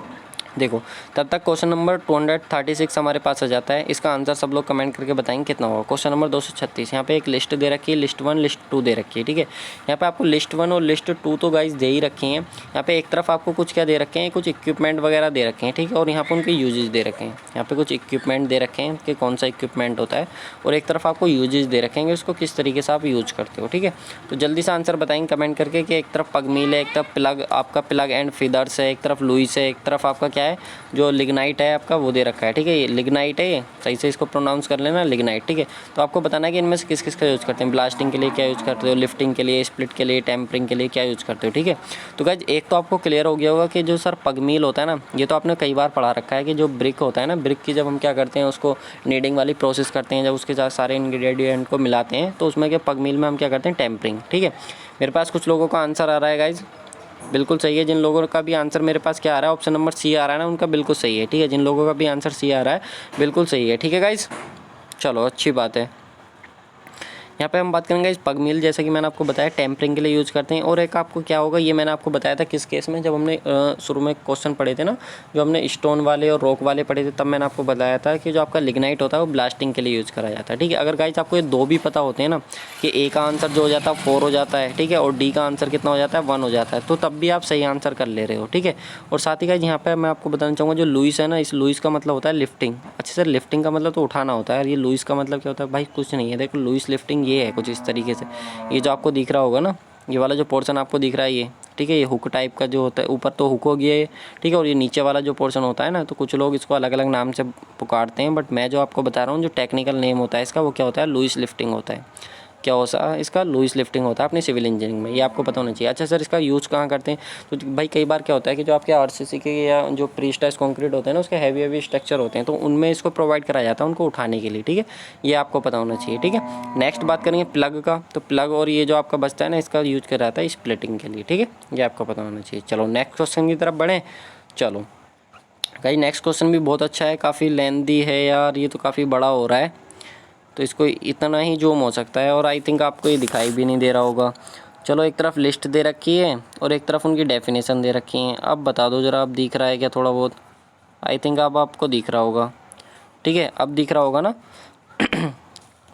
देखो तब तक क्वेश्चन नंबर 236 हमारे पास आ जाता है। इसका आंसर सब लोग कमेंट करके बताएंगे कितना होगा। क्वेश्चन नंबर 236, यहाँ पे एक लिस्ट दे रखी है, लिस्ट 1 लिस्ट 2 दे रखी है। ठीक है, यहाँ पे आपको लिस्ट 1 और लिस्ट 2 तो गाइस दे ही रखी हैं। यहाँ पे एक तरफ आपको कुछ क्या दे रखे हैं, कुछ इक्विपमेंट वगैरह दे रखे हैं। ठीक है, और यहाँ पे उनके यूजेज दे रखे हैं। यहाँ पे कुछ इक्विपमेंट दे रखे हैं कि कौन सा इक्विपमेंट होता है, और एक तरफ आपको यूजेज दे रखेंगे उसको किस तरीके से आप यूज करते हो। ठीक है, तो जल्दी से आंसर बताएंगे कमेंट करके कि एक तरफ पग मील है, एक तरफ प्लग आपका प्लग एंड फीदर्स है, एक तरफ लुइस है, एक तरफ आपका क्या है जो लिग्नाइट है आपका वो दे रखा है। ठीक है, ये लिग्नाइट है, सही से इसको प्रोनाउंस कर लेना लिग्नाइट। ठीक है, तो आपको बताना है कि इनमें से किस किस का यूज़ करते हैं। ब्लास्टिंग के लिए क्या यूज़ करते हो, लिफ्टिंग के लिए, स्प्लिट के लिए, टेम्परिंग के लिए क्या यूज़ करते हो। ठीक है, तो गाइस एक तो आपको क्लियर हो गया होगा कि जो सर पगमील होता है ना, ये तो आपने कई बार पढ़ा रखा है कि जो ब्रिक होता है ना, ब्रिक की जब हम क्या करते हैं उसको नीडिंग वाली प्रोसेस करते हैं, जब उसके साथ सारे इंग्रेडिएंट को मिलाते हैं तो उसमें क्या पगमील में हम क्या करते हैं, टेम्परिंग। ठीक है, मेरे पास कुछ लोगों का आंसर आ रहा है गाइज, बिल्कुल सही है। जिन लोगों का भी आंसर मेरे पास क्या आ रहा है, ऑप्शन नंबर सी आ रहा है ना, उनका बिल्कुल सही है। ठीक है, जिन लोगों का भी आंसर सी आ रहा है बिल्कुल सही है। ठीक है गाइस, चलो अच्छी बात है। यहाँ पे हम बात करेंगे इस पग मिल, जैसा कि मैंने आपको बताया टेम्परिंग के लिए यूज़ करते हैं। और एक आपको क्या होगा, ये मैंने आपको बताया था किस केस में, जब हमने शुरू में क्वेश्चन पढ़े थे ना, जो हमने स्टोन वाले और रॉक वाले पढ़े थे, तब मैंने आपको बताया था कि जो आपका लिग्नाइट होता है वो ब्लास्टिंग के लिए यूज़ करा जाता है। ठीक है, अगर गाइस आपको ये दो भी पता होते हैं ना कि ए का आंसर जो हो जाता है 4 हो जाता है, ठीक है, और डी का आंसर कितना हो जाता है 1 हो जाता है, तो तब भी आप सही आंसर कर ले रहे हो। ठीक है, और साथ ही गाइस यहाँ पे मैं आपको बताना चाहूँगा जो लुइस है ना, इस लुइस का मतलब होता है लिफ्टिंग। अच्छा सर, लिफ्टिंग का मतलब तो उठाना होता है, ये लुइस का मतलब क्या होता है भाई? कुछ नहीं है, देखो लुइस लिफ्टिंग ये है कुछ इस तरीके से। ये जो आपको दिख रहा होगा ना, ये वाला जो पोर्शन आपको दिख रहा है ये, ठीक है, ये हुक टाइप का जो होता है, ऊपर तो हुक हो गया है, ठीक है, और ये नीचे वाला जो पोर्शन होता है ना, तो कुछ लोग इसको अलग अलग नाम से पुकारते हैं, बट मैं जो आपको बता रहा हूँ जो टेक्निकल नेम होता है इसका, वो क्या होता है? लुइस लिफ्टिंग होता है। क्या होता है इसका? लुइस लिफ्टिंग होता है अपनी सिविल इंजीनियरिंग में, ये आपको पता होना चाहिए। अच्छा सर, इसका यूज़ कहाँ करते हैं? तो भाई कई बार क्या होता है कि जो आपके आरसीसी के या जो प्रीस्ट्रेस्ड कंक्रीट होते हैं ना, उसके हैवी स्ट्रक्चर होते हैं, तो उनमें इसको प्रोवाइड कराया जाता है उनको उठाने के लिए। ठीक है, ये आपको पता होना चाहिए। ठीक है, नेक्स्ट बात करेंगे प्लग का। तो प्लग और ये जो आपका बचता है ना, इसका यूज करा जाता है स्प्लिटिंग के लिए। ठीक है, ये आपको पता होना चाहिए। चलो नेक्स्ट क्वेश्चन की तरफ बढ़ें। चलो भाई नेक्स्ट क्वेश्चन भी बहुत अच्छा है, काफ़ी लेंदी है यार, ये तो काफ़ी बड़ा हो रहा है, तो इसको इतना ही जूम हो सकता है, और आई थिंक आपको ये दिखाई भी नहीं दे रहा होगा। चलो, एक तरफ लिस्ट दे रखी है और एक तरफ उनकी डेफिनेशन दे रखी है। अब बता दो ज़रा, अब दिख रहा है क्या थोड़ा बहुत? आई थिंक अब आपको दिख रहा होगा। ठीक है, अब दिख रहा होगा ना?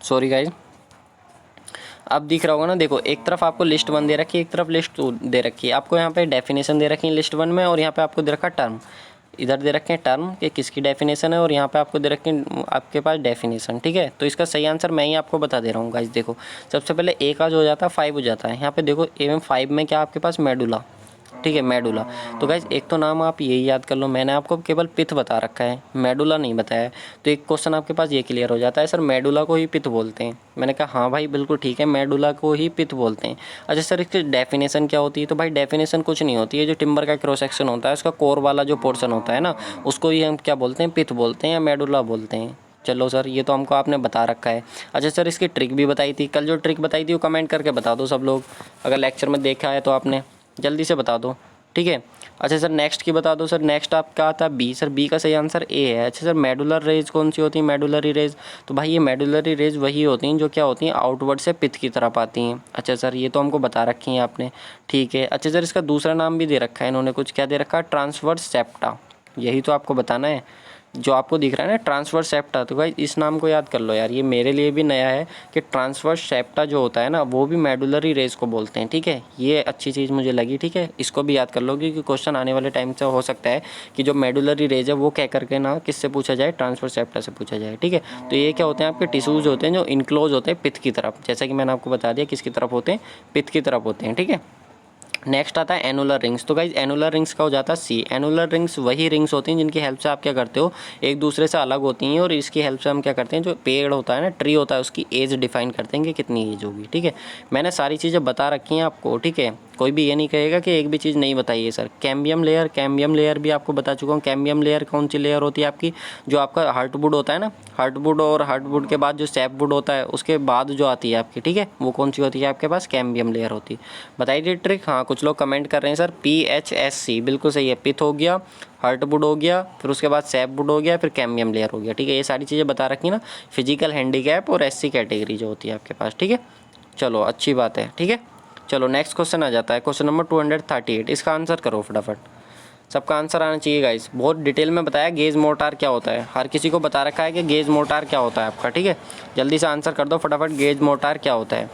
सॉरी गाइज, अब दिख रहा होगा ना? देखो, एक तरफ आपको लिस्ट 1 दे रखी है, एक तरफ लिस्ट 2 दे रखी है। आपको यहाँ पे डेफिनेशन दे रखी है लिस्ट 1 में, और यहाँ पे आपको दे रखा टर्म। इधर दे रखे हैं टर्म कि किसकी डेफिनेशन है, और यहाँ पे आपको दे रखे हैं आपके पास डेफिनेशन। ठीक है, तो इसका सही आंसर मैं ही आपको बता दे रहा हूँ गाइस। देखो, सबसे पहले ए का जो हो जाता है 5 हो जाता है। यहाँ पे देखो ए में 5 में क्या आपके पास मेडुला। ठीक है, मेडुला। तो गाइज एक तो नाम आप यही याद कर लो, मैंने आपको केवल पिथ बता रखा है, मेडुला नहीं बताया। तो एक क्वेश्चन आपके पास ये क्लियर हो जाता है, सर मेडुला को ही पिथ बोलते हैं। मैंने कहा हाँ भाई बिल्कुल ठीक है, मेडुला को ही पिथ बोलते हैं। अच्छा सर, इसकी डेफिनेशन क्या होती है? तो भाई डेफिनेशन कुछ नहीं होती है, जो टिम्बर का क्रॉस सेक्शन होता है, उसका कोर वाला जो पोर्शन होता है ना, उसको ही हम क्या बोलते हैं? पिथ बोलते हैं या मेडुला बोलते हैं। चलो सर, ये तो हमको आपने बता रखा है। अच्छा सर, इसकी ट्रिक भी बताई थी, कल जो ट्रिक बताई थी वो कमेंट करके बता दो सब लोग, अगर लेक्चर में देखा है तो आपने जल्दी से बता दो। ठीक है, अच्छा सर नेक्स्ट की बता दो। सर नेक्स्ट आपका आता है बी। सर बी का सही आंसर ए है। अच्छा सर, मेडुलर रेज कौन सी होती है? मेडुलरी रेज, तो भाई ये मेडुलरी रेज वही होती हैं जो क्या होती हैं? आउटवर्ड से पिथ की तरफ आती हैं। अच्छा सर, ये तो हमको बता रखी हैं आपने। ठीक है, अच्छा सर, इसका दूसरा नाम भी दे रखा है इन्होंने, कुछ क्या दे रखा है? ट्रांसवर्स सेप्टा, यही तो आपको बताना है जो आपको दिख रहा है ना, ट्रांसवर्स सेप्टा। तो भाई इस नाम को याद कर लो यार, ये मेरे लिए भी नया है कि ट्रांसवर्स सेप्टा जो होता है ना, वो भी मेडुलरी रेज को बोलते हैं। ठीक है, ये अच्छी चीज़ मुझे लगी। ठीक है, इसको भी याद कर लो, क्योंकि क्वेश्चन आने वाले टाइम से हो सकता है कि जो मेडुलरी रेज है वो कह करके ना किससे पूछा जाए? ट्रांसवर्स सेप्टा से पूछा जाए। ठीक है, तो ये क्या होते हैं? आपके टिश्यूज होते हैं जो इनक्लोज होते हैं पिथ की तरफ, जैसा कि मैंने आपको बता दिया किसकी तरफ होते हैं? पिथ की तरफ होते हैं। ठीक है, नेक्स्ट आता है एनुलर रिंग्स। तो गाइज एनुलर रिंग्स का हो जाता है सी। एनुलर रिंग्स वही रिंग्स होती हैं जिनकी हेल्प से आप क्या करते हो? एक दूसरे से अलग होती हैं, और इसकी हेल्प से हम क्या करते हैं? जो पेड़ होता है ना, ट्री होता है, उसकी एज डिफाइन करते हैं कि कितनी एज होगी। ठीक है, मैंने सारी चीज़ें बता रखी हैं आपको। ठीक है, कोई भी ये नहीं कहेगा कि एक भी चीज़ नहीं बताई है sir. Cambium layer, cambium layer भी आपको बता चुका हूँ। कैम्बियम लेयर कौन सी लेयर होती है आपकी? जो आपका हार्टवुड होता है ना, हार्टवुड, और हार्टवुड के बाद जो सैपवुड होता है, उसके बाद जो आती है आपकी, ठीक है, वो कौन सी होती है आपके पास? कैम्बियम लेयर होती है। बताइए ट्रिक। हाँ, कुछ लोग कमेंट कर रहे हैं सर PHSC, बिल्कुल सही है। पिथ हो गया, हार्टवुड हो गया, फिर उसके बाद सैपवुड हो गया, फिर कैम्बियम लेयर हो गया। ठीक है, ये सारी चीज़ें बता रखी ना, फिजिकल हैंडीकैप और SC कैटेगरी जो होती है आपके पास। ठीक है, चलो अच्छी बात है। ठीक है, चलो नेक्स्ट क्वेश्चन आ जाता है, क्वेश्चन नंबर 238। इसका आंसर करो फटाफट, सबका आंसर आना चाहिए गाइस। बहुत डिटेल में बताया गेज मोटार क्या होता है, हर किसी को बता रखा है कि गेज मोटार क्या होता है आपका। ठीक है, जल्दी से आंसर कर दो फटाफट, गेज मोटार क्या होता है?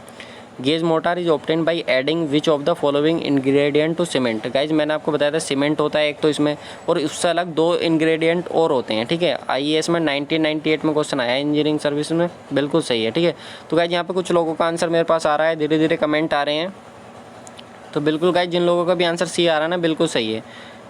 Gauge mortar is obtain by adding which of the following ingredient to cement. Guys मैंने आपको बताया था सीमेंट होता है एक तो इसमें, और उससे अलग 2 इंग्रेडिएंट और होते हैं। ठीक है, IAS में 1998 में क्वेश्चन आया है इंजीनियरिंग सर्विस में, बिल्कुल सही है। ठीक है, तो गाइज यहाँ पे कुछ लोगों का आंसर मेरे पास आ रहा है, धीरे धीरे कमेंट आ रहे हैं, तो बिल्कुल गाइज जिन लोगों का भी आंसर सी आ रहा है ना, बिल्कुल सही है।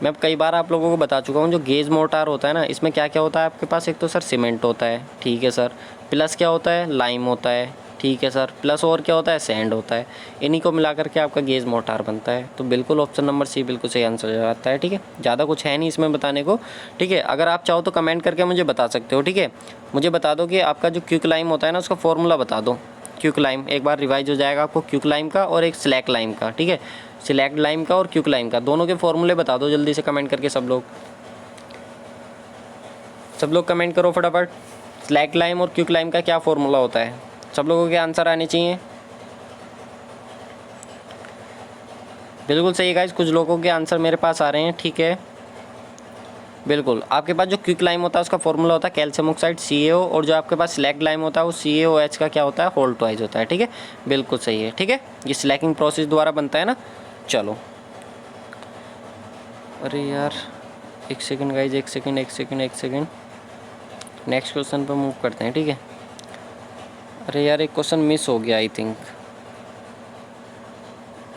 मैं कई बार आप लोगों को बता चुका हूँ, जो गेज मोटार होता है ना, इसमें क्या क्या होता है आपके पास? एक तो सर सीमेंट होता है, ठीक है सर, प्लस क्या होता है? लाइम होता है, ठीक है सर, प्लस और क्या होता है? सैंड होता है। इन्हीं को मिला करके आपका गेज मोटार बनता है। तो बिल्कुल ऑप्शन नंबर सी बिल्कुल सही आंसर आता है। ठीक है, ज़्यादा कुछ है नहीं इसमें बताने को। ठीक है, अगर आप चाहो तो कमेंट करके मुझे बता सकते हो। ठीक है, मुझे बता दो कि आपका जो क्विकलाइम होता है ना, उसका फॉर्मूला बता दो। क्विकलाइम एक बार रिवाइज हो जाएगा आपको, क्विकलाइम का और एक स्लैक लाइम का। ठीक है, स्लैक लाइम का और क्विकलाइम का, दोनों के फॉर्मूले बता दो जल्दी से कमेंट करके सब लोग कमेंट करो फटाफट। स्लैक लाइम और क्विकलाइम का क्या फॉर्मूला होता है? सब लोगों के आंसर आने चाहिए। बिल्कुल सही है गाइस, कुछ लोगों के आंसर मेरे पास आ रहे हैं, ठीक है। बिल्कुल, आपके पास जो क्विक लाइम होता है उसका फॉर्मूला होता है कैल्शियम ऑक्साइड CaO, और जो आपके पास स्लैग लाइम होता है वो CaOH का क्या होता है, होल्ट वाइज होता है, ठीक है। बिल्कुल सही है, ठीक है, ये स्लैकिंग प्रोसेस द्वारा बनता है ना। चलो, अरे यार एक सेकंड गाइज, एक सेकंड, नेक्स्ट क्वेश्चन पर मूव करते हैं, ठीक है। अरे यार एक क्वेश्चन मिस हो गया, आई थिंक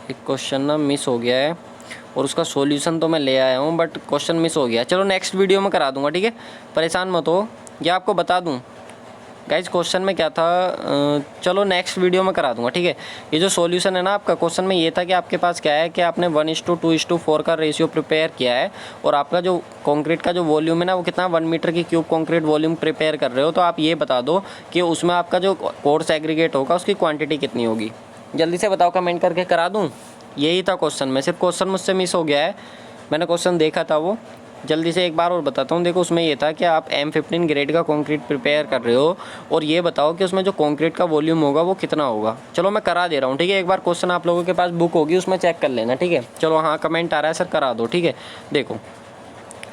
एक क्वेश्चन ना मिस हो गया है, और उसका सॉल्यूशन तो मैं ले आया हूँ बट क्वेश्चन मिस हो गया। चलो नेक्स्ट वीडियो में करा दूंगा, ठीक है, परेशान मत हो। या आपको बता दूँ गाइज क्वेश्चन में क्या था, चलो नेक्स्ट वीडियो में करा दूंगा, ठीक है। ये जो सॉल्यूशन है ना आपका, क्वेश्चन में ये था कि आपके पास क्या है कि आपने 1:2:4 का रेशियो प्रिपेयर किया है, और आपका जो कंक्रीट का जो वॉल्यूम है ना वो कितना 1 मीटर की क्यूब कंक्रीट वॉल्यूम प्रिपेयर कर रहे हो, तो आप ये बता दो कि उसमें आपका जो कोर्स एग्रीगेट होगा उसकी क्वान्टिटी कितनी होगी। जल्दी से बताओ, कमेंट करके करा दूँ। यही था क्वेश्चन में, सिर्फ क्वेश्चन मुझसे मिस हो गया है, मैंने क्वेश्चन देखा था वो। जल्दी से एक बार और बताता हूँ। देखो उसमें ये था कि आप M15 ग्रेड का कंक्रीट प्रिपेयर कर रहे हो, और ये बताओ कि उसमें जो कंक्रीट का वॉल्यूम होगा वो कितना होगा। चलो मैं करा दे रहा हूँ, ठीक है। एक बार क्वेश्चन आप लोगों के पास बुक होगी उसमें चेक कर लेना, ठीक है। चलो हाँ कमेंट आ रहा है सर करा दो, ठीक है। देखो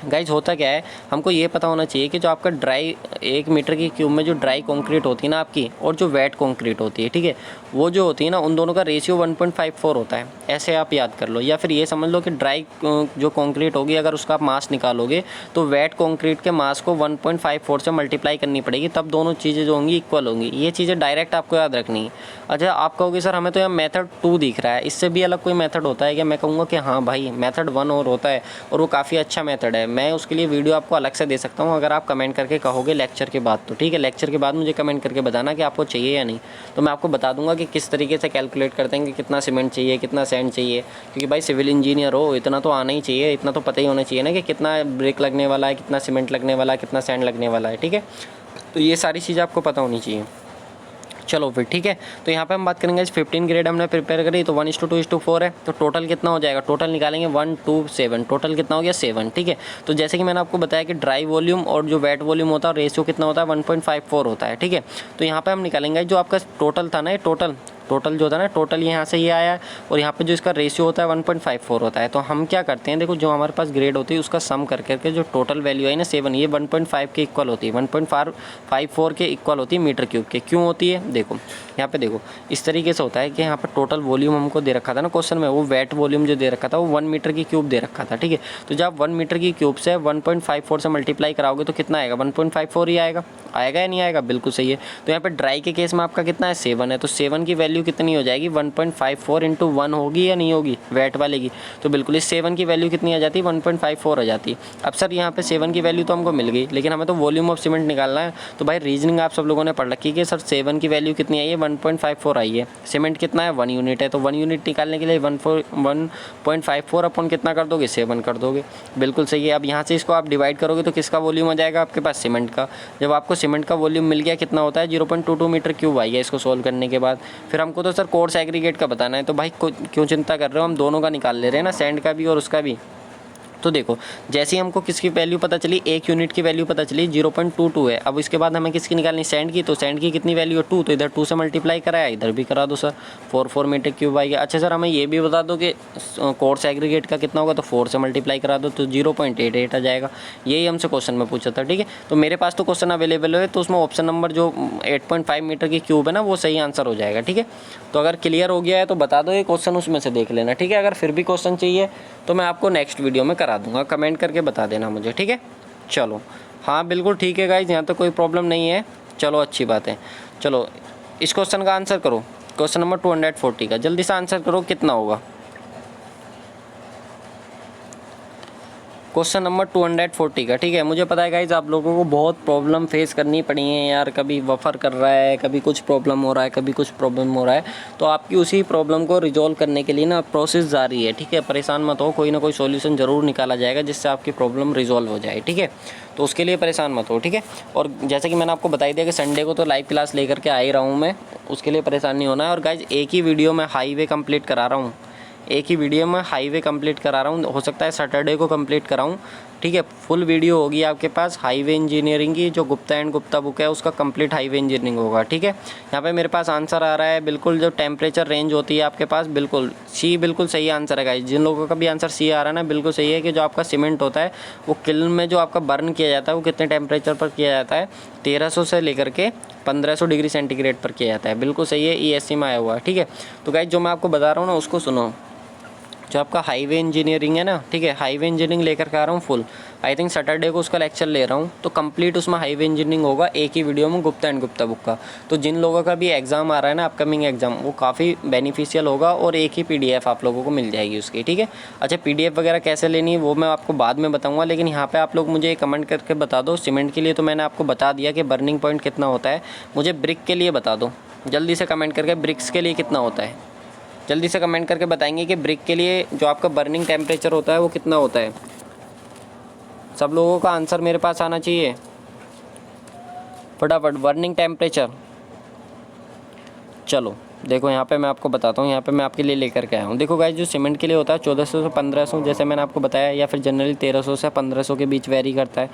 गाइज होता क्या है, हमको ये पता होना चाहिए कि जो आपका ड्राई 1 मीटर की क्यूब में जो ड्राई कंक्रीट होती है ना आपकी, और जो वेट कंक्रीट होती है, ठीक है, वो जो होती है ना उन दोनों का रेशियो 1.54 होता है। ऐसे आप याद कर लो, या फिर ये समझ लो कि ड्राई जो कंक्रीट होगी अगर उसका आप मास निकालोगे तो वेट कंक्रीट के मास को 1.54 से मल्टीप्लाई करनी पड़ेगी, तब दोनों चीज़ें जो होंगी इक्वल होंगी। ये चीज़ें डायरेक्ट आपको याद रखनी है। अच्छा आप कहोगे सर हमें तो यहाँ मेथड 2 दिख रहा है, इससे भी अलग कोई मेथड होता है क्या? मैं कहूँगा कि हाँ भाई मेथड 1 और होता है, और वो काफ़ी अच्छा मेथड है। मैं उसके लिए वीडियो आपको अलग से दे सकता हूँ अगर आप कमेंट करके कहोगे लेक्चर के बाद, तो ठीक है। लेक्चर के बाद मुझे कमेंट करके बताना कि आपको चाहिए या नहीं, तो मैं आपको बता दूंगा कि किस तरीके से कैलकुलेट करते हैं कि कितना सीमेंट चाहिए, कितना सैंड चाहिए। क्योंकि भाई सिविल इंजीनियर हो, इतना तो आना ही चाहिए, इतना तो पता ही होना चाहिए ना कि कितना ब्रिक लगने वाला है, कितना सीमेंट लगने वाला है, कितना सैंड लगने वाला है, ठीक है। तो ये सारी चीज़ें आपको पता होनी चाहिए। चलो फिर ठीक है, तो यहाँ पे हम बात करेंगे 15 ग्रेड हमने प्रिपेयर करी, तो 1:2:4 है, तो टोटल कितना हो जाएगा, टोटल निकालेंगे 1 2 7, टोटल कितना हो गया 7, ठीक है। तो जैसे कि मैंने आपको बताया कि ड्राई वॉल्यूम और जो वेट वॉल्यूम होता है रेशियो कितना होता है 1.54 होता है, ठीक है। तो यहाँ पे हम निकालेंगे जो आपका टोटल था ना, ये टोटल जो था ना, टोटल यहाँ से ये आया, और यहाँ पे जो इसका रेशियो होता है 1.54 होता है। तो हम क्या करते हैं, देखो जो हमारे पास ग्रेड होती है उसका सम कर करके जो टोटल वैल्यू आई ना 7, ये 1.5 के इक्वल होती है, 1.54 के इक्वल होती है मीटर क्यूब के। क्यों होती है, देखो यहाँ पे देखो इस तरीके से होता है कि यहाँ पर टोटल वॉल्यूम हमको दे रखा था ना क्वेश्चन में, वो वेट वॉल्यूम जो दे रखा था वो 1 मीटर की क्यूब दे रखा था, ठीक है। तो जब 1 मीटर की क्यूब से 1.54 से मल्टीप्लाई कराओगे तो कितना आएगा, 1.54 ही आएगा या नहीं आएगा, बिल्कुल सही है। तो यहाँ पे ड्राई के केस में आपका कितना है 7 है, तो 7 की वैल्यू कितनी हो जाएगी 1.54 इंटू 1 होगी या नहीं होगी वेट वाले की, तो बिल्कुल इस 7 की वैल्यू कितनी आ जाती है 1.54 आ जाती है। अब सर यहाँ पे 7 की वैल्यू तो हमको मिल गई, लेकिन हमें तो वॉल्यूम ऑफ सीमेंट निकालना है। तो भाई रीजनिंग आप सब लोगों ने पढ़ रखी है कि सर 7 की वैल्यू कितनी आई है 1.54 आई है, सीमेंट कितना है 1 यूनिट है, तो 1 यूनिट निकालने के लिए 1.54 अपन कितना कर दोगे 7 कर दोगे, बिल्कुल सही है। अब यहाँ से इसको आप डिवाइड करोगे तो किसका वॉल्यूम आ जाएगा आपके पास सीमेंट का। जब आपको सीमेंट का वॉल्यूम मिल गया कितना होता है 0.22 मीटर क्यूब आएगा इसको सोल्व करने के बाद। फिर हमको तो सर कोर्स एग्रीगेट का बताना है, तो भाई क्यों चिंता कर रहे हो, हम दोनों का निकाल ले रहे हैं ना, सैंड का भी और उसका भी। तो देखो जैसे ही हमको किसकी वैल्यू पता चली, 1 यूनिट की वैल्यू पता चली 0.22 है। अब इसके बाद हमें किसकी निकालनी सैंड की, तो सैंड की कितनी वैल्यू है 2, तो इधर 2 से मल्टीप्लाई कराया, इधर भी करा दो सर, 4 मीटर क्यूब आएगा। अच्छा सर हमें ये भी बता दो कि कोर्स एग्रीगेट का कितना होगा, तो 4 से मल्टीप्लाई करा दो तो 0.88 आ जाएगा। यही हमसे क्वेश्चन में पूछा था, ठीक है। तो मेरे पास तो क्वेश्चन अवेलेबल है, तो उसमें ऑप्शन नंबर जो 8.5 मीटर की क्यूब है ना वो सही आंसर हो जाएगा, ठीक है। तो अगर क्लियर हो गया है तो बता दो, ये क्वेश्चन उसमें से देख लेना, ठीक है। अगर फिर भी क्वेश्चन चाहिए तो मैं आपको नेक्स्ट वीडियो में करा दूंगा, कमेंट करके बता देना मुझे, ठीक है। चलो हाँ बिल्कुल ठीक है गाइज, यहाँ तो कोई प्रॉब्लम नहीं है। चलो अच्छी बात है। चलो इस क्वेश्चन का आंसर करो, क्वेश्चन नंबर 240 का जल्दी से आंसर करो, कितना होगा क्वेश्चन नंबर 240 का, ठीक है। मुझे पता है गाइज आप लोगों को बहुत प्रॉब्लम फेस करनी पड़ी है यार, कभी बफर कर रहा है, कभी कुछ प्रॉब्लम हो रहा है, कभी कुछ प्रॉब्लम हो रहा है, तो आपकी उसी प्रॉब्लम को रिजॉल्व करने के लिए ना प्रोसेस जारी है, ठीक है। परेशान मत हो, कोई ना कोई सॉल्यूशन ज़रूर निकाला जाएगा जिससे आपकी प्रॉब्लम रिजॉल्व हो जाए, ठीक है। तो उसके लिए परेशान मत हो, ठीक है। और जैसे कि मैंने आपको बताई दिया कि संडे को तो लाइव क्लास लेकर के आ ही रहा हूँ मैं, उसके लिए परेशान नहीं होना है। और गाइज एक ही वीडियो में हाईवे कंप्लीट करा रहा हूँ, एक ही वीडियो में हाईवे कंप्लीट करा रहा हूँ, हो सकता है सैटरडे को कंप्लीट कराऊँ, ठीक है। फुल वीडियो होगी आपके पास हाईवे इंजीनियरिंग की, जो गुप्ता एंड गुप्ता बुक है उसका कंप्लीट हाईवे इंजीनियरिंग होगा, ठीक है। यहाँ पे मेरे पास आंसर आ रहा है बिल्कुल, जो टेम्परेचर रेंज होती है आपके पास, बिल्कुल सी बिल्कुल सही आंसर है गाइस। जिन लोगों का भी आंसर सी आ रहा है ना, बिल्कुल सही है कि जो आपका सीमेंट होता है वो किल्न में जो आपका बर्न किया जाता है वो कितने टेम्परेचर पर किया जाता है, 1300 से लेकर के 1500 डिग्री सेंटीग्रेड पर किया जाता है। बिल्कुल सही है, ESC में आया हुआ है, ठीक है। तो गाइस जो मैं आपको बता रहा हूँ ना उसको सुनो। जो आपका हाईवे इंजीनियरिंग है ना, ठीक है, हाईवे इंजीनियरिंग लेकर के आ रहा हूँ फुल। आई थिंक सैटरडे को उसका लेक्चर ले रहा हूँ, तो कंप्लीट उसमें हाईवे इंजीनियरिंग होगा एक ही वीडियो में, गुप्ता एंड गुप्ता बुक का। तो जिन लोगों का भी एग्ज़ाम आ रहा है ना, अपकमिंग एग्जाम, वो काफ़ी बेनिफिशियल होगा और एक ही PDF आप लोगों को मिल जाएगी उसकी, ठीक है। अच्छा, PDF वगैरह कैसे लेनी है वो मैं आपको बाद में बताऊँगा, लेकिन यहाँ पर आप लोग मुझे कमेंट करके बता दो। सीमेंट के लिए तो मैंने आपको बता दिया कि बर्निंग पॉइंट कितना होता है, मुझे ब्रिक के लिए बता दो जल्दी से कमेंट करके, ब्रिक्स के लिए कितना होता है जल्दी से कमेंट करके बताएंगे कि ब्रिक के लिए जो आपका बर्निंग टेम्परेचर होता है वो कितना होता है। सब लोगों का आंसर मेरे पास आना चाहिए फटाफट। बर्निंग टेम्परेचर, चलो देखो यहाँ पे मैं आपको बताता हूँ, यहाँ पे मैं आपके लिए लेकर के आया हूँ। देखो गाइस, जो सीमेंट के लिए होता है 1400 से 1500, जैसे मैंने आपको बताया, या फिर जनरली 1300 से 1500 के बीच वेरी करता है।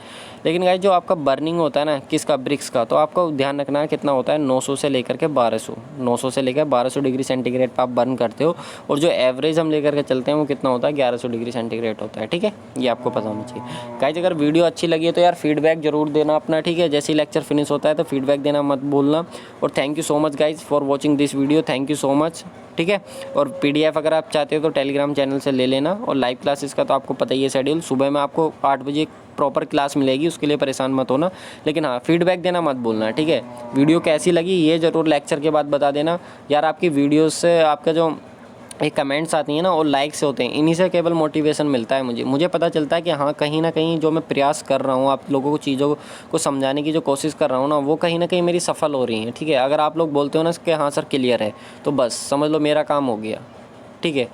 लेकिन गाइस जो आपका बर्निंग होता है ना, किसका, ब्रिक्स का, तो आपको ध्यान रखना है कितना होता है, 900 से लेकर के 1200, 900 से लेकर 1200 डिग्री सेंटीग्रेड पर आप बर्न करते हो। और जो एवरेज हम लेकर के चलते हैं वो कितना होता है, 1100 डिग्री सेंटीग्रेड होता है, ठीक है। ये आपको पता होना चाहिए गाइस। अगर वीडियो अच्छी लगी है तो यार फीडबैक जरूर देना अपना, ठीक है। जैसे ही लेक्चर फिनिश होता है तो फीडबैक देना मत भूलना। और thank you so much guys for watching this video, thank you so much, ठीक है। और PDF अगर आप चाहते हो तो टेलीग्राम चैनल से ले लेना। और लाइव क्लासेस का तो आपको पता ही है शेड्यूल, सुबह में आपको 8 बजे प्रॉपर क्लास मिलेगी, उसके लिए परेशान मत होना। लेकिन हाँ, फीडबैक देना मत भूलना, ठीक है। वीडियो कैसी लगी ये ज़रूर लेक्चर के बाद बता देना यार। आपकी वीडियोस से आपका जो एक कमेंट्स आती हैं ना और लाइक्स होते हैं, इन्हीं से केवल मोटिवेशन मिलता है मुझे पता चलता है कि हाँ, कहीं ना कहीं जो मैं प्रयास कर रहा हूँ आप लोगों को चीज़ों को समझाने की जो कोशिश कर रहा हूँ ना, वो कहीं ना कहीं मेरी सफल हो रही है, ठीक है। अगर आप लोग बोलते हो ना कि हाँ सर क्लियर है, तो बस समझ लो मेरा काम हो गया, ठीक है।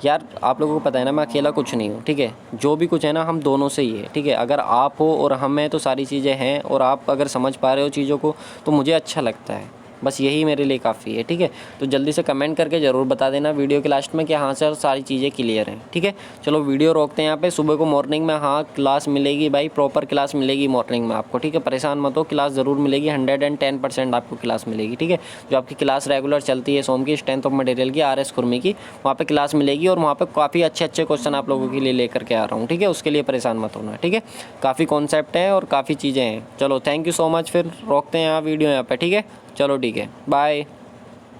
यार आप लोगों को पता है ना, मैं अकेला कुछ नहीं हूँ, ठीक है। जो भी कुछ है ना, हम दोनों से ही है, ठीक है। अगर आप हो और हम हैं तो सारी चीज़ें हैं, और आप अगर समझ पा रहे हो चीज़ों को तो मुझे अच्छा लगता है, बस यही मेरे लिए काफ़ी है, ठीक है। तो जल्दी से कमेंट करके ज़रूर बता देना वीडियो के लास्ट में कि हाँ सर सारी चीज़ें क्लियर हैं, ठीक है। चलो वीडियो रोकते हैं यहाँ पे। सुबह को मॉर्निंग में हाँ क्लास मिलेगी भाई, प्रॉपर क्लास मिलेगी मॉर्निंग में आपको, ठीक है। परेशान मत हो, क्लास ज़रूर मिलेगी, 110% आपको क्लास मिलेगी, ठीक है। जो आपकी क्लास रेगुलर चलती है सोम की, स्ट्रेंथ ऑफ मटेरियल की, RS खुरमी की, वहाँ पर क्लास मिलेगी। और वहाँ पर काफ़ी अच्छे क्वेश्चन आप लोगों के लिए लेकर के आ रहा हूँ, ठीक है। उसके लिए परेशान मत होना, ठीक है। काफ़ी कॉन्सेप्ट हैं और काफ़ी चीज़ें हैं। चलो थैंक यू सो मच, फिर रोकते हैं यहाँ वीडियो यहाँ पर, ठीक है। चलो ठीक है, बाय।